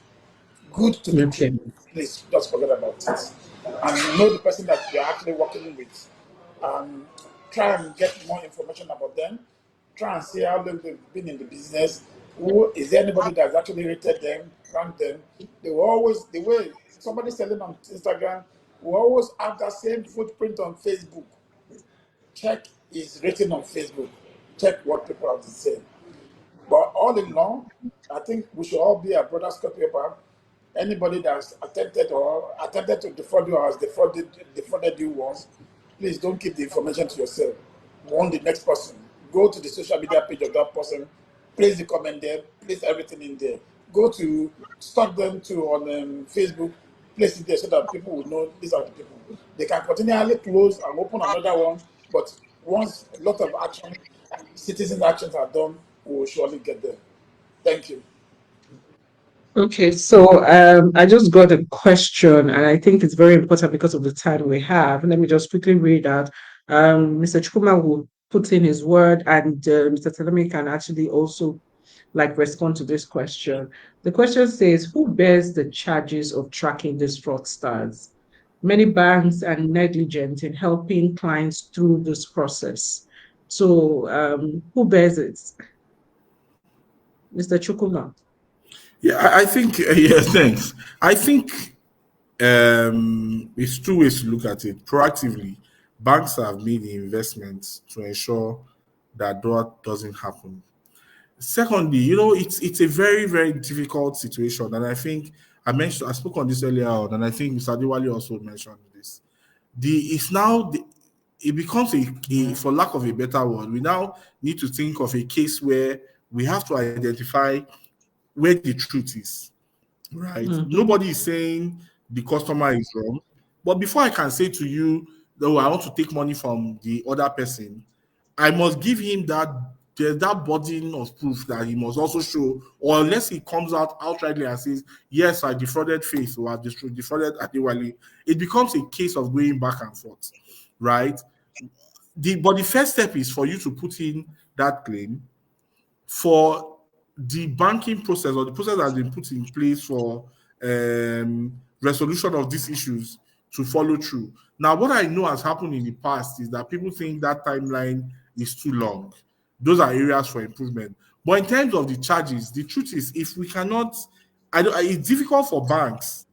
Good to be true. Okay. Please just forget about it. And know the person that you're actually working with. Try and get more information about them. Try and see how long they've been in the business. Who is there anybody that's actually rated them, ranked them? They will always, the way somebody selling on Instagram will always have that same footprint on Facebook. Check his rating on Facebook. Check what people have to say. But all in all, I think we should all be a brother's keeper. Anybody that's attempted to defraud you or has defrauded you once, please don't keep the information to yourself. Warn the next person. Go to the social media page of that person, place the comment there, place everything in there. Go to stalk them to on Facebook, place it there so that people will know these are the people. They can continually close and open another one, but once a lot of action, citizen actions are done, we will surely get there. Thank you. Okay, so I just got a question, and I think it's very important because of the time we have. Let me just quickly read out. Mr. Chukuma will put in his word, and Mr. Salami can actually also respond to this question. The question says, who bears the charges of tracking these fraudsters? Many banks are negligent in helping clients through this process. So who bears it? Mr. Chukuma. Yeah, I think, yeah, thanks. I think it's two ways to look at it. Proactively, banks have made the investments to ensure that doesn't happen. Secondly, it's a very, very difficult situation. And I think I spoke on this earlier on, and I think Mr. Diwali also mentioned this. It becomes for lack of a better word, we now need to think of a case where we have to identify where the truth is, right? Nobody is saying the customer is wrong. But before I can say to you, though, I want to take money from the other person, I must give him there's that burden of proof that he must also show, or unless he comes out outrightly and says, yes, I defrauded Faith or I defrauded Adewale, it becomes a case of going back and forth, right? But the first step is for you to put in that claim for the banking process, or the process that has been put in place for resolution of these issues to follow through. Now, what I know has happened in the past is that people think that timeline is too long. Those are areas for improvement. But in terms of the charges, the truth is, if we cannot, it's difficult for banks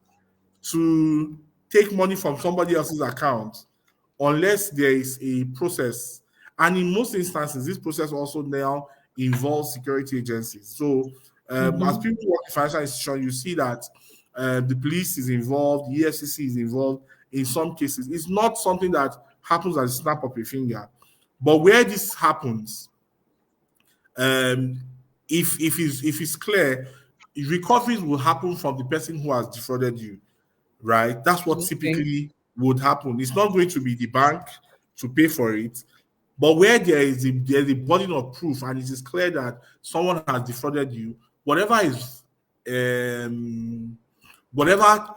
to take money from somebody else's account unless there is a process. And in most instances, this process also now involves security agencies. So as people work in financial institutions, you see that the police is involved, the EFCC is involved in some cases. It's not something that happens at the snap of a finger. But where this happens, if it's clear, recoveries will happen from the person who has defrauded you, right? That's what typically would happen. It's not going to be the bank to pay for it, but where there's a burden of proof and it is clear that someone has defrauded you, whatever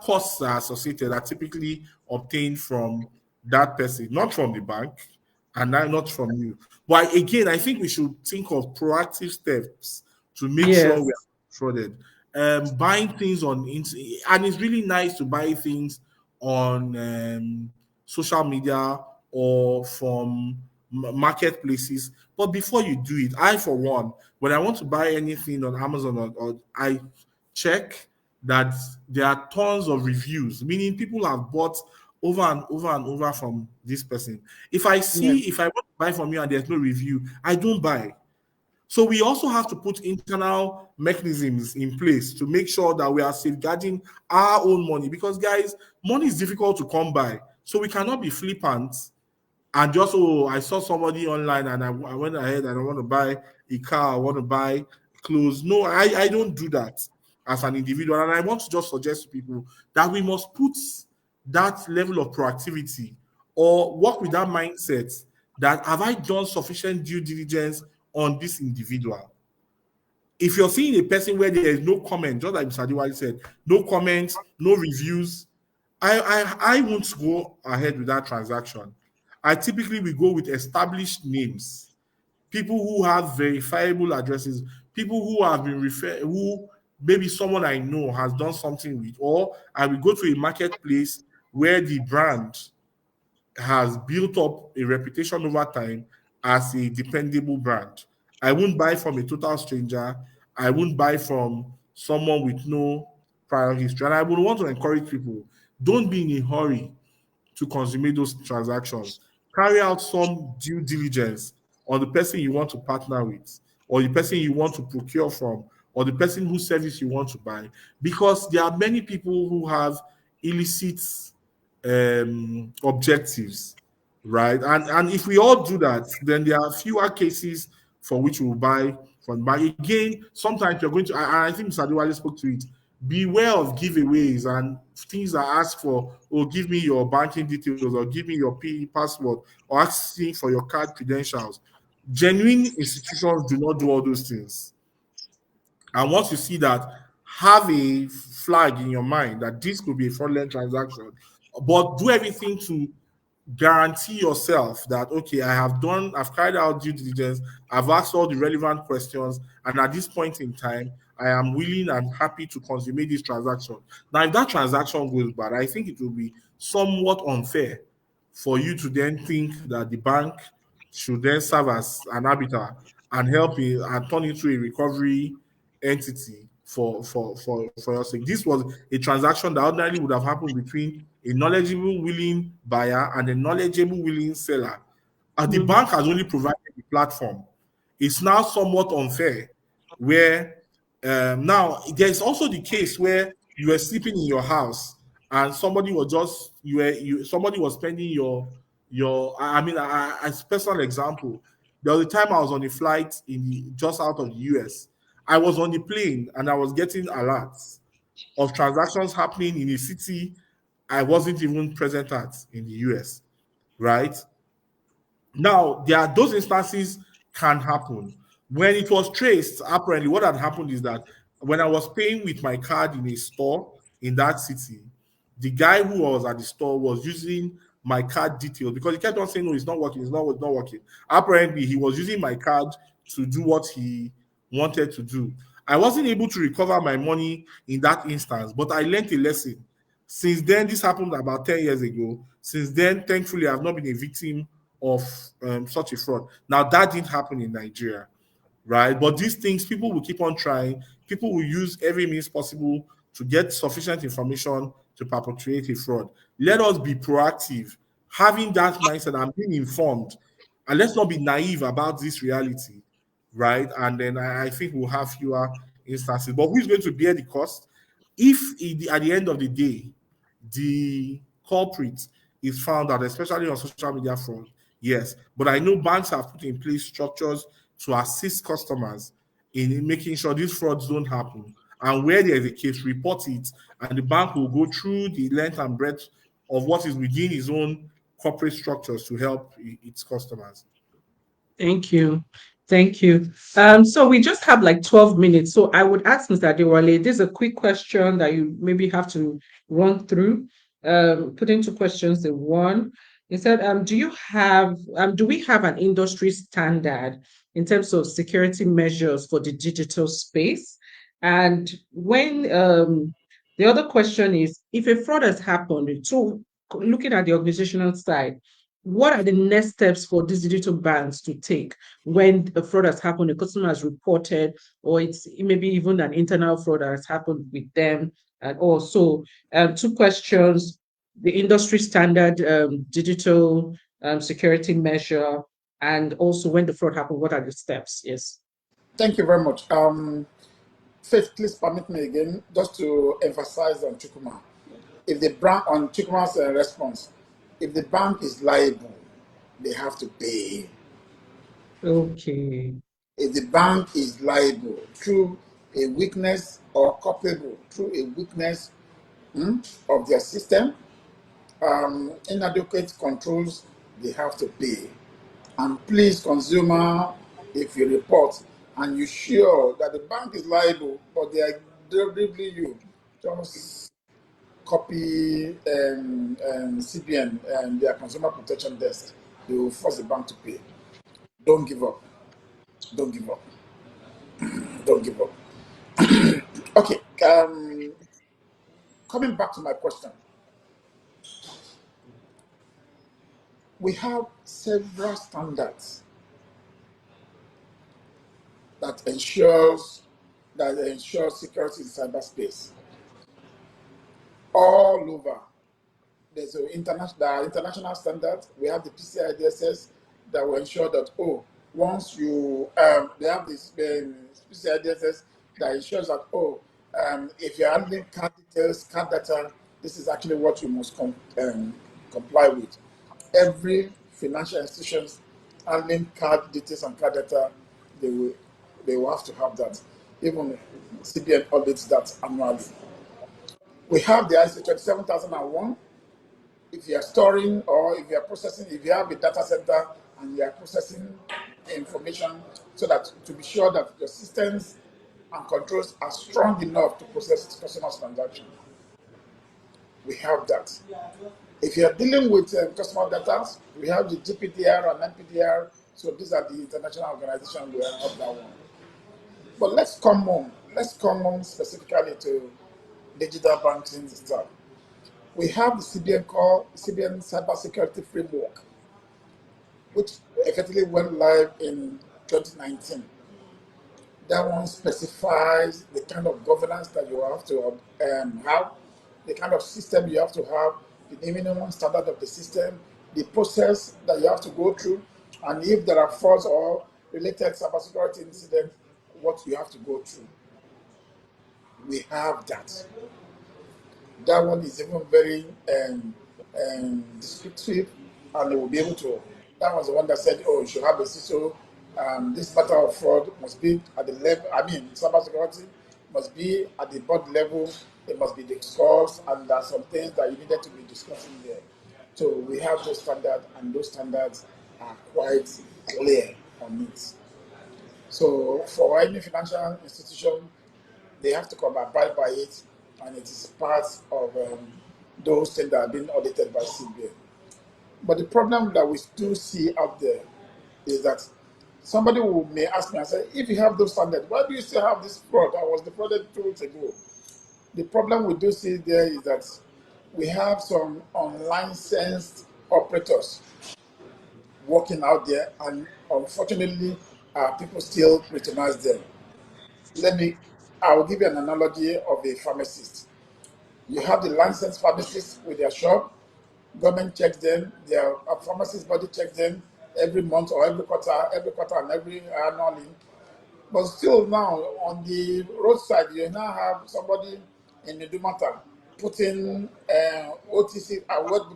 costs are associated are typically obtained from that person, not from the bank, and not from you. But again, I think we should think of proactive steps to make sure we are defrauded. Buying things and it's really nice to buy things on social media or from marketplaces. But before you do it, I, for one, when I want to buy anything on Amazon, or I check that there are tons of reviews, meaning people have bought over and over and over from this person. If I want to buy from you and there's no review, I don't buy. So we also have to put internal mechanisms in place to make sure that we are safeguarding our own money, because, guys, money is difficult to come by. So we cannot be flippant and just, I saw somebody online and I went ahead and I want to buy a car, I want to buy clothes. No, I don't do that as an individual. And I want to just suggest to people that we must put that level of proactivity or work with that mindset that, have I done sufficient due diligence on this individual? If you're seeing a person where there is no comment, just like Mr. Diwali said, no comments, no reviews, I won't go ahead with that transaction. I typically will go with established names, people who have verifiable addresses, people who have been referred, who maybe someone I know has done something with, or I will go to a marketplace where the brand has built up a reputation over time as a dependable brand. I wouldn't buy from a total stranger. I wouldn't buy from someone with no prior history. And I would want to encourage people, don't be in a hurry to consummate those transactions. Carry out some due diligence on the person you want to partner with, or the person you want to procure from, or the person whose service you want to buy, because there are many people who have illicit objectives, right? And if we all do that, then there are fewer cases for which we will buy from. But again, sometimes you're going to, I think Mr. Adewale spoke to it, beware of giveaways and things that ask for, oh, give me your banking details, or give me your PE password, or asking for your card credentials. Genuine institutions do not do all those things. And once you see that, have a flag in your mind that this could be a fraudulent transaction, but do everything to guarantee yourself that, okay, I've carried out due diligence, I've asked all the relevant questions, and at this point in time, I am willing and happy to consummate this transaction. Now, if that transaction goes bad, I think it will be somewhat unfair for you to then think that the bank should then serve as an arbiter and help you and turn into a recovery entity for your sake. This was a transaction that ordinarily would have happened between a knowledgeable, willing buyer and a knowledgeable, willing seller. And the bank has only provided the platform. It's now somewhat unfair, where now there's also the case where you were sleeping in your house and somebody was just somebody was spending your as personal example. There was a time I was on a flight just out of the US. I was on the plane and I was getting alerts of transactions happening in a city I wasn't even present at in the US, right? Now, those instances can happen. When it was traced, apparently what had happened is that when I was paying with my card in a store in that city, the guy who was at the store was using my card details because he kept on saying, no, it's not working, it's not working. Apparently, he was using my card to do what he wanted to do. I wasn't able to recover my money in that instance, but I learned a lesson. Since then, this happened about 10 years ago. Since then, thankfully, I've not been a victim of such a fraud. Now, that didn't happen in Nigeria, right? But these things, people will keep on trying. People will use every means possible to get sufficient information to perpetuate a fraud. Let us be proactive, having that mindset and being informed. And let's not be naive about this reality, right? And then I think we'll have fewer instances. But who's going to bear the cost? If at the end of the day, the culprit is found out, especially on social media front, yes. But I know banks have put in place structures to assist customers in making sure these frauds don't happen. And where there is a case, report it, and the bank will go through the length and breadth of what is within its own corporate structures to help its customers. Thank you. Thank you. So we just have like 12 minutes. So I would ask Mr. Adewale, this is a quick question that you maybe have to run through. Put into questions the one. He said, do we have an industry standard in terms of security measures for the digital space? And when the other question is, if a fraud has happened, so looking at the organizational side, what are the next steps for these digital banks to take when a fraud has happened, a customer has reported, or it may be even an internal fraud that has happened with them? And also, two questions: the industry standard digital security measure, and also when the fraud happened, what are the steps? Yes. Thank you very much. Faith, please permit me again just to emphasize on Chukwuma. If the bank, on Chukwuma's response, if the bank is liable, they have to pay. Okay. If the bank is liable through a weakness or culpable through a weakness of their system, inadequate controls, they have to pay. And please, consumer, if you report and you're sure that the bank is liable, but they are deliberately you, just copy CBN and their consumer protection desk. They will force the bank to pay. Don't give up. Don't give up. don't give up. Okay, coming back to my question. We have several standards that ensures security in cyberspace all over. There's there are international standards. We have the PCI DSS that will ensure that once you they have this PCI DSS that ensures that if you're handling card details, card data, this is actually what you must comply with. Every financial institution handling card details and card data, they will have to have that. Even CBN audits that annually. We have the ISO 27001. If you are storing or if you are processing, if you have a data center and you are processing information, so that to be sure that your systems and controls are strong enough to process customers' transactions. We have that. If you are dealing with customer data, we have the GPDR and NPDR. So these are the international organizations we have that one. But let's come home specifically to digital banking stuff. We have the CBN Cybersecurity Framework, which effectively went live in 2019. That one specifies the kind of governance that you have to have, the kind of system you have to have, the minimum standard of the system, the process that you have to go through, and if there are faults or related cybersecurity incidents, what you have to go through. We have that. That one is even very descriptive, and they will be able to. That was the one that said, "Oh, you should have a CISO. This matter of fraud must be at the level. Cybersecurity must be at the board level. It must be discussed, and there are some things that you needed to be discussing there." So we have those standards, and those standards are quite clear on it. So for any financial institution, they have to come abide by it, and it is part of those things that are being audited by CBN. But the problem that we still see out there is that somebody may ask me and say, if you have those standards, why do you still have this fraud? I was defrauded 2 weeks ago. The problem we do see there is that we have some unlicensed operators working out there, and unfortunately, people still patronize them. I will give you an analogy of a pharmacist. You have the licensed pharmacists with their shop. Government checks them. Their pharmacist body checks them every month or every quarter and every annually. But still now, on the roadside, you now have somebody in the Dumata putting OTC,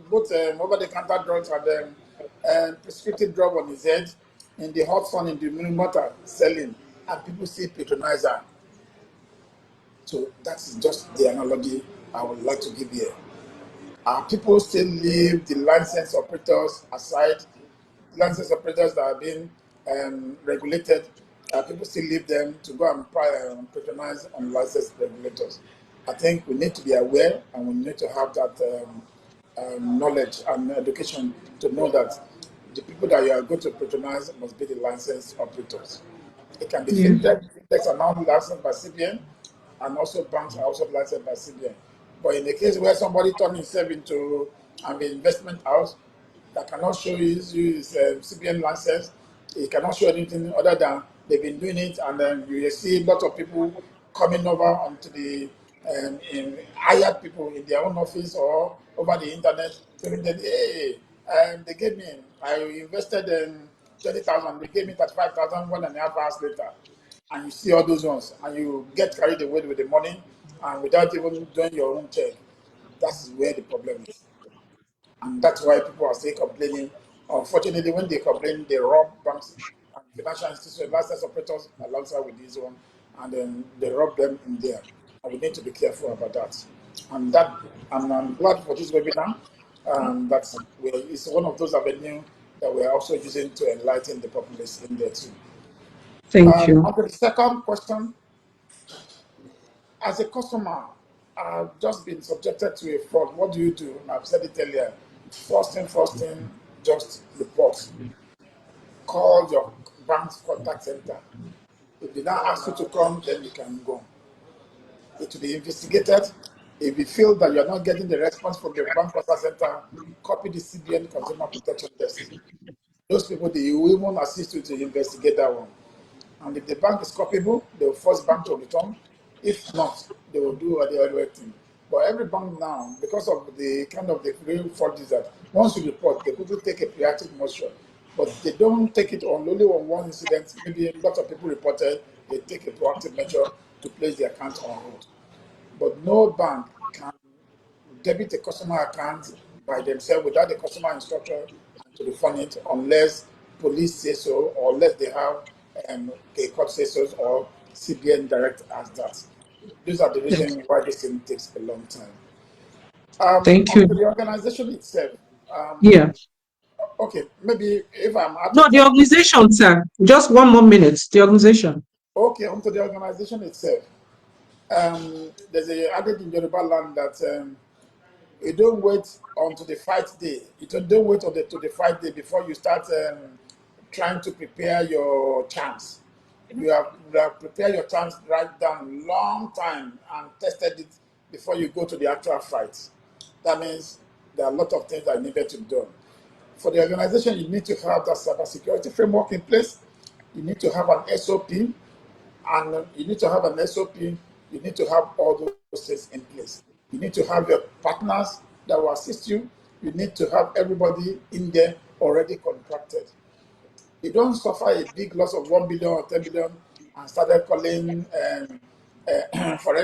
both over-the-counter drugs and prescriptive drug on his head in the hot sun in the Dumata selling, and people still patronize her. So that's just the analogy I would like to give here. People still leave the licensed operators aside, licensed operators that have been regulated. People still leave them to go and patronize unlicensed regulators. I think we need to be aware, and we need to have that knowledge and education to know that the people that you are going to patronize must be the licensed operators. It can be fintech. Fintechs are now licensed by CBN, and also banks are also licensed by CBN. But in the case where somebody turns himself into an investment house that cannot show his CBN license, he cannot show anything other than they've been doing it, and then you see a lot of people coming over onto the hired people in their own office or over the internet telling them, hey, they gave me, I invested 20,000, they gave me 35,000 1.5 hours later. And you see all those ones, and you get carried away with the money, and without even doing your own check. That's where the problem is. And that's why people are still complaining. Unfortunately, when they complain, they rob banks and financial institutions, license operators alongside with this one, and then they rob them in there. And we need to be careful about that. And I'm glad for this webinar. It's one of those avenues that we're also using to enlighten the populace in there too. Thank you. On to the second question. As a customer, I've just been subjected to a fraud. What do you do? I've said it earlier. First thing, just report. Call your bank's contact center. If they now ask you to come, then you can go. It will be investigated. If you feel that you're not getting the response from the Bank Process Center, copy the CBN Consumer Protection Desk. Those people, they will even assist you to investigate that one. And if the bank is copyable, they will force bank to return. If not, they will do the other thing. But every bank now, because of the kind of the real forgeries that once you report, they people take a proactive measure. But they don't take it on only on one incident. Maybe a lot of people reported, they take a proactive measure to place the account on hold. But no bank can debit a customer account by themselves without the customer instruction and to refund it unless police say so or unless they have a court say so or CBN direct as that. These are the reasons why this thing takes a long time. Thank you. Onto the organization itself. Yeah. Okay, maybe if I'm out No, of the time. organization, sir. Just one more minute. The organization. Okay, onto the organization itself. There's a adage in Yoruba land that you don't wait until the fight day. You don't wait until the fight day before you start trying to prepare your chance. You have prepared your chance right down long time and tested it before you go to the actual fight. That means there are a lot of things that needed to be done. For the organization, you need to have that cybersecurity framework in place. You need to have an SOP, and you need to have an SOP. You need to have all those things in place. You need to have your partners that will assist you. You need to have everybody in there already contracted. You don't suffer a big loss of 1 billion or 10 billion and started calling for,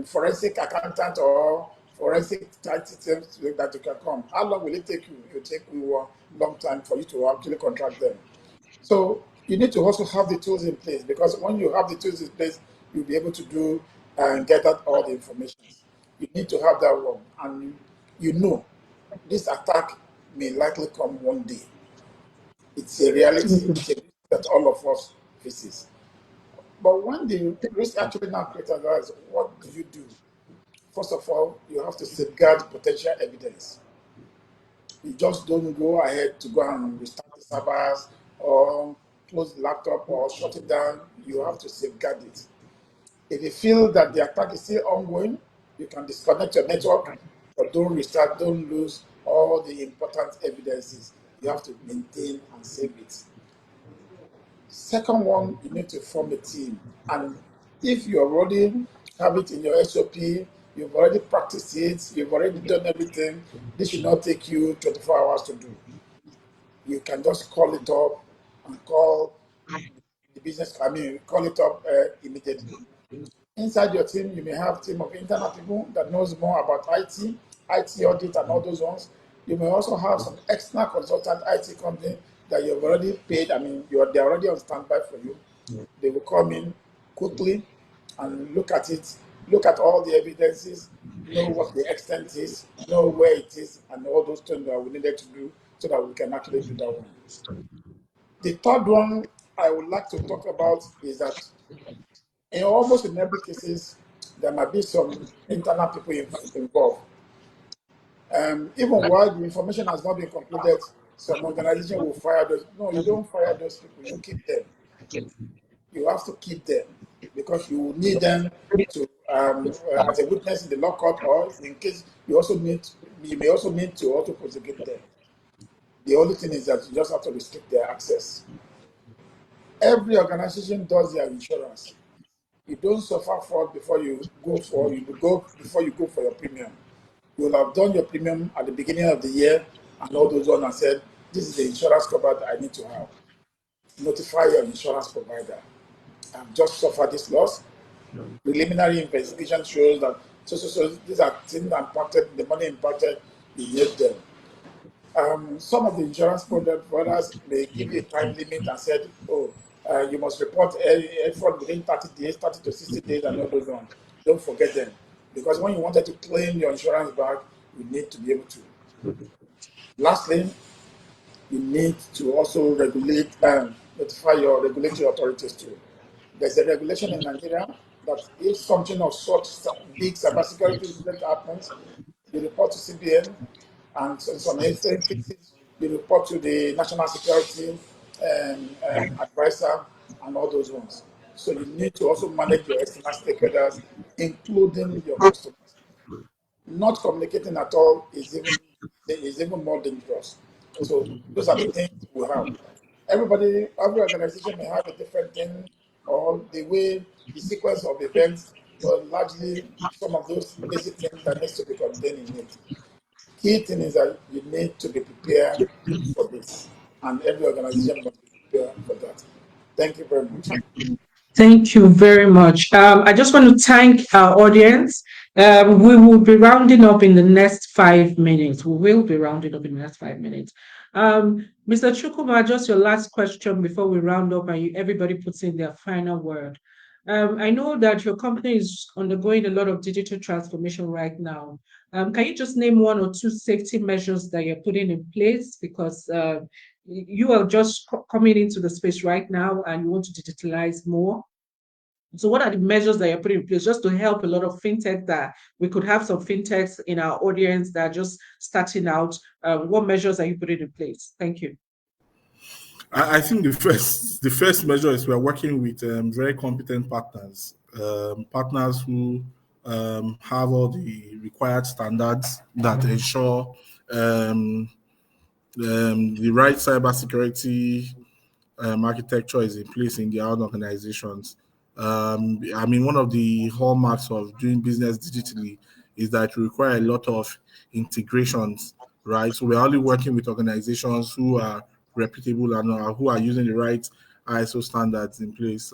forensic accountant or forensic systems that you can come. How long will it take you? It will take you a long time for you to actually contract them. So you need to also have the tools in place, because when you have the tools in place, you'll be able to do and get out all the information. You need to have that one, and you know this attack may likely come one day. It's a reality. It's a risk that all of us faces. But when the risk actually now criticizes, what do you do? First of all, you have to safeguard potential evidence. You just don't go ahead to go and restart the servers or close the laptop or shut it down. You have to safeguard it. If you feel that the attack is still ongoing, you can disconnect your network, but don't restart, don't lose all the important evidences. You have to maintain and save it. Second one, you need to form a team. And if you already have it in your SOP, you've already practiced it, you've already done everything, this should not take you 24 hours to do. You can just call it up and call the business, call it up immediately. Inside your team, you may have a team of internal people that knows more about IT audit and all those ones. You may also have some external consultant IT company that you've already paid. They're already on standby for you. They will come in quickly and look at it, look at all the evidences, know what the extent is, know where it is, and all those things that we needed to do so that we can actually do that one. The third one I would like to talk about is that almost in every cases, there might be some internal people involved. Even while the information has not been concluded, some organization will fire those. No, you don't fire those people. You keep them. You have to keep them because you need them to as a witness in the law court, or in case you may also need to also prosecute them. The only thing is that you just have to restrict their access. Every organization does their insurance. You don't suffer fraud before you go for your premium. You will have done your premium at the beginning of the year and all those on and said, this is the insurance cover that I need to have. Notify your insurance provider. I've just suffered this loss. Preliminary investigation shows that so these are things impacted, the money impacted, you need them. Some of the insurance providers may give you a time limit and said, oh, you must report a fraud within 30 days, 30 to 60 days, and all those ones. Don't forget them. Because when you wanted to claim your insurance back, you need to be able to. Lastly, you need to also notify your regulatory authorities too. There's a regulation in Nigeria that if something of such big cybersecurity incident happens, you report to CBN, and in some cases, you report to the National Security Advisor, and all those ones. So you need to also manage your external stakeholders, including your customers. Not communicating at all is even more dangerous. So those are the things we have. Every organization may have a different thing, or the way, the sequence of events, but largely some of those basic things that needs to be contained in it. Key thing is that you need to be prepared for this, and every organization must be prepared for that. Thank you very much. Thank you very much. I just want to thank our audience. We will be rounding up in the next 5 minutes. We will be rounding up in the next 5 minutes. Mr. Chukuma, just your last question before we round up and everybody puts in their final word. I know that your company is undergoing a lot of digital transformation right now. Can you just name one or two safety measures that you're putting in place? Because you are just coming into the space right now and you want to digitalize more. So what are the measures that you're putting in place just to help a lot of fintech that we could have some fintechs in our audience that are just starting out? What measures are you putting in place? Thank you. I think the first measure is we're working with very competent partners, partners who have all the required standards that ensure the right cybersecurity architecture is in place in their own organizations. I mean, one of the hallmarks of doing business digitally is that it requires a lot of integrations, right? So we're only working with organizations who are reputable and who are using the right ISO standards in place.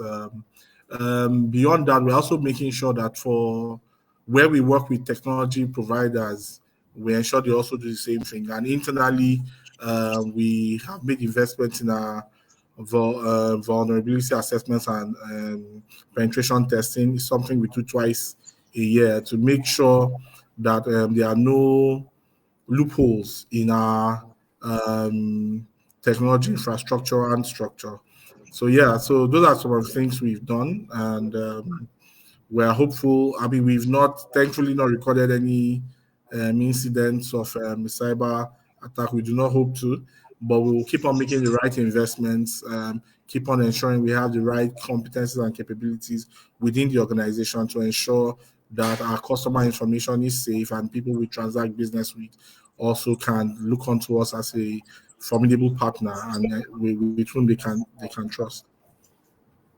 Beyond that, we're also making sure that for where we work with technology providers, we ensure they also do the same thing. And internally, we have made investments in our vulnerability assessments and penetration testing. Is something we do twice a year to make sure that there are no loopholes in our technology infrastructure and structure. So yeah, so those are some of the things we've done, and we're hopeful. I mean, we've thankfully not recorded any incidents of cyber attack. We do not hope to, but we will keep on making the right investments, keep on ensuring we have the right competencies and capabilities within the organization to ensure that our customer information is safe and people we transact business with also can look onto us as a formidable partner and with whom they can trust.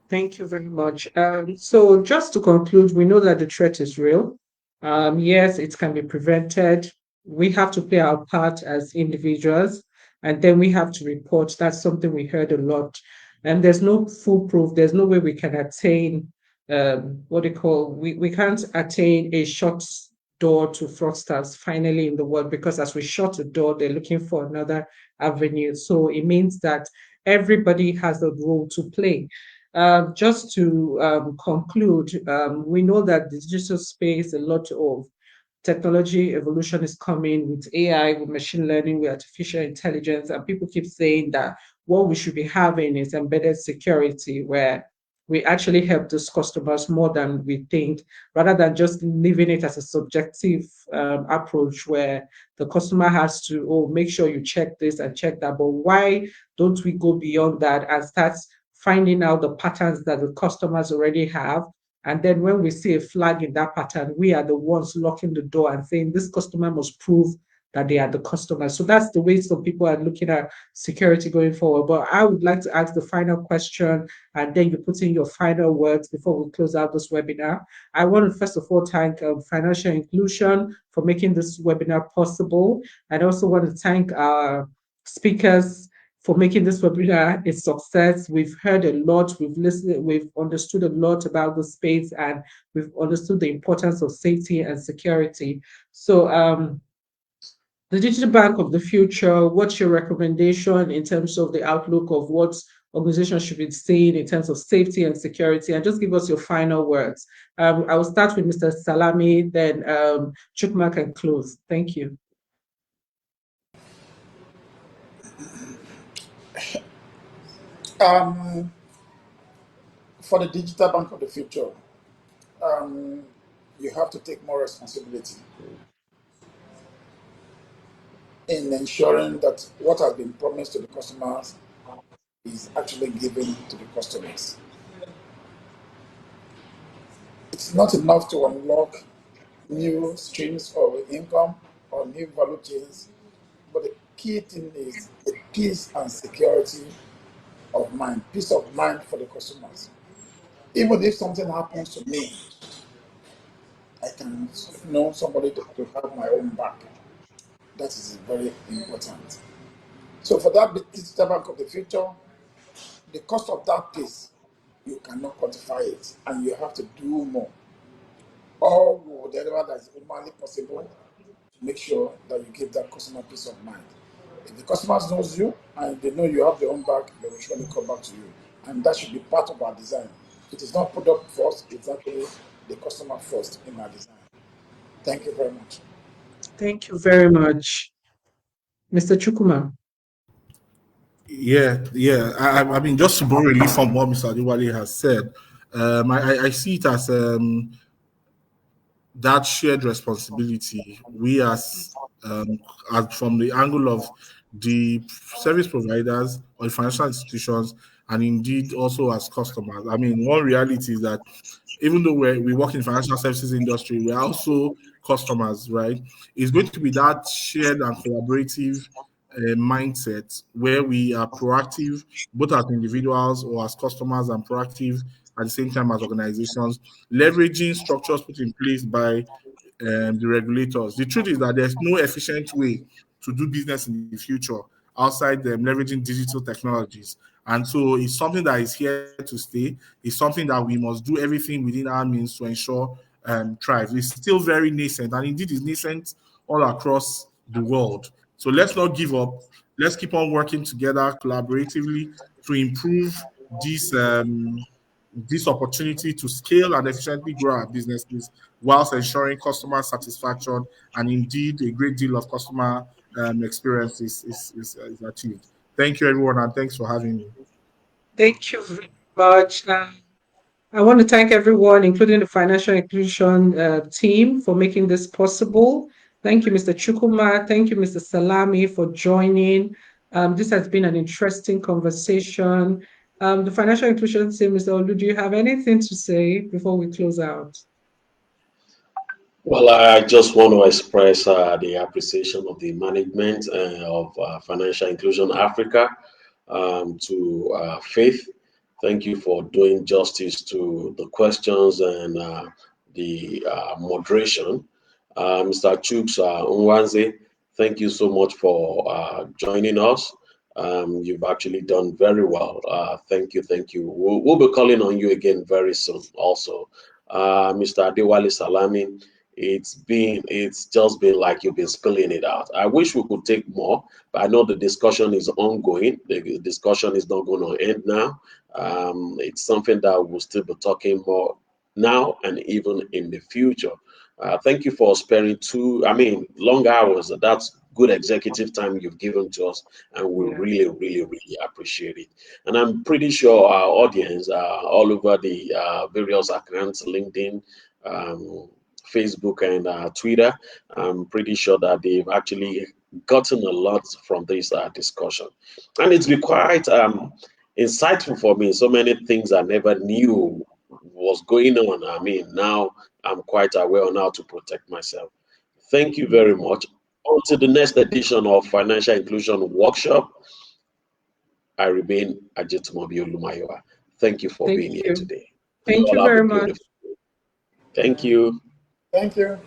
Thank you very much. So just to conclude, we know that the threat is real. Yes, it can be prevented. We have to play our part as individuals, and then we have to report. That's something we heard a lot. And there's no foolproof. There's no way we can attain we can't attain a shut door to fraudsters finally in the world, because as we shut the door, they're looking for another avenue. So it means that everybody has a role to play. Just to conclude, we know that the digital space, a lot of technology evolution is coming with AI, with machine learning, with artificial intelligence, and people keep saying that what we should be having is embedded security, where we actually help those customers more than we think, rather than just leaving it as a subjective approach where the customer has to, make sure you check this and check that. But why don't we go beyond that and start finding out the patterns that the customers already have? And then when we see a flag in that pattern, we are the ones locking the door and saying this customer must prove that they are the customer. So that's the way some people are looking at security going forward. But I would like to ask the final question, and then you put in your final words before we close out this webinar. I want to first of all thank Financial Inclusion for making this webinar possible. I also want to thank our speakers for making this webinar a success. We've heard a lot, we've listened, we've understood a lot about the space, and we've understood the importance of safety and security. So the digital bank of the future, what's your recommendation in terms of the outlook of what organizations should be seeing in terms of safety and security? And just give us your final words. I will start with Mr. Salami, then Chukma can close. Thank you. For the digital bank of the future, you have to take more responsibility in ensuring that what has been promised to the customers is actually given to the customers. It's not enough to unlock new streams of income or new value chains, but the key thing is the peace and security of mind, peace of mind for the customers. Even if something happens to me, I can know somebody to have my own back. That is very important. So for that digital bank of the future, the cost of that piece, you cannot quantify it, and you have to do more. Or whatever that is humanly possible to make sure that you give that customer peace of mind. If the customer knows you and they know you have their own back, they will surely come back to you. And that should be part of our design. It is not product first, it's actually the customer first in our design. Thank you very much. Thank you very much, Mr. Chukuma. Yeah. I mean, just to borrow relief from what Mr. Adewale has said, I see it as that shared responsibility. We as from the angle of the service providers or the financial institutions, and indeed also as customers. I mean, one reality is that even though we work in financial services industry, we're also customers, right? It's going to be that shared and collaborative mindset where we are proactive, both as individuals or as customers, and proactive at the same time as organizations, leveraging structures put in place by the regulators. The truth is that there's no efficient way to do business in the future outside them leveraging digital technologies. And so it's something that is here to stay. It's something that we must do everything within our means to ensure thrives. It's still very nascent, and indeed is nascent all across the world. So let's not give up. Let's keep on working together collaboratively to improve this this opportunity to scale and efficiently grow our businesses whilst ensuring customer satisfaction and indeed a great deal of customer experience is achieved. Thank you, everyone, and thanks for having me. Thank you very much. I want to thank everyone, including the financial inclusion team, for making this possible. Thank you, Mr. Chukuma. Thank you, Mr. Salami, for joining. This has been an interesting conversation. The financial inclusion team, Mr. Olu, do you have anything to say before we close out? Well, I just want to express the appreciation of the management of Financial Inclusion Africa to Faith. Thank you for doing justice to the questions and the moderation. Mr. Chuks Nwanze, thank you so much for joining us. You've actually done very well. Thank you. We'll be calling on you again very soon also. Mr. Adewale Salami, it's just been like you've been spilling it out. I wish we could take more, but I know the discussion is ongoing. The discussion is not going to end now. It's something that we'll still be talking more now and even in the future. Thank you for sparing long hours. That's good executive time you've given to us, and we really appreciate it. And I'm pretty sure our audience all over the various accounts, LinkedIn, Facebook, and Twitter, I'm pretty sure that they've actually gotten a lot from this discussion, and it's been quite insightful for me. So many things I never knew was going on. I mean, now I'm quite aware on how to protect myself. Thank you very much. On to the next edition of Financial Inclusion Workshop. I remain Ajitumobi Olumayowa. Thank you for being here today. Thank you all have very a much. beautiful day. Thank you. Thank you.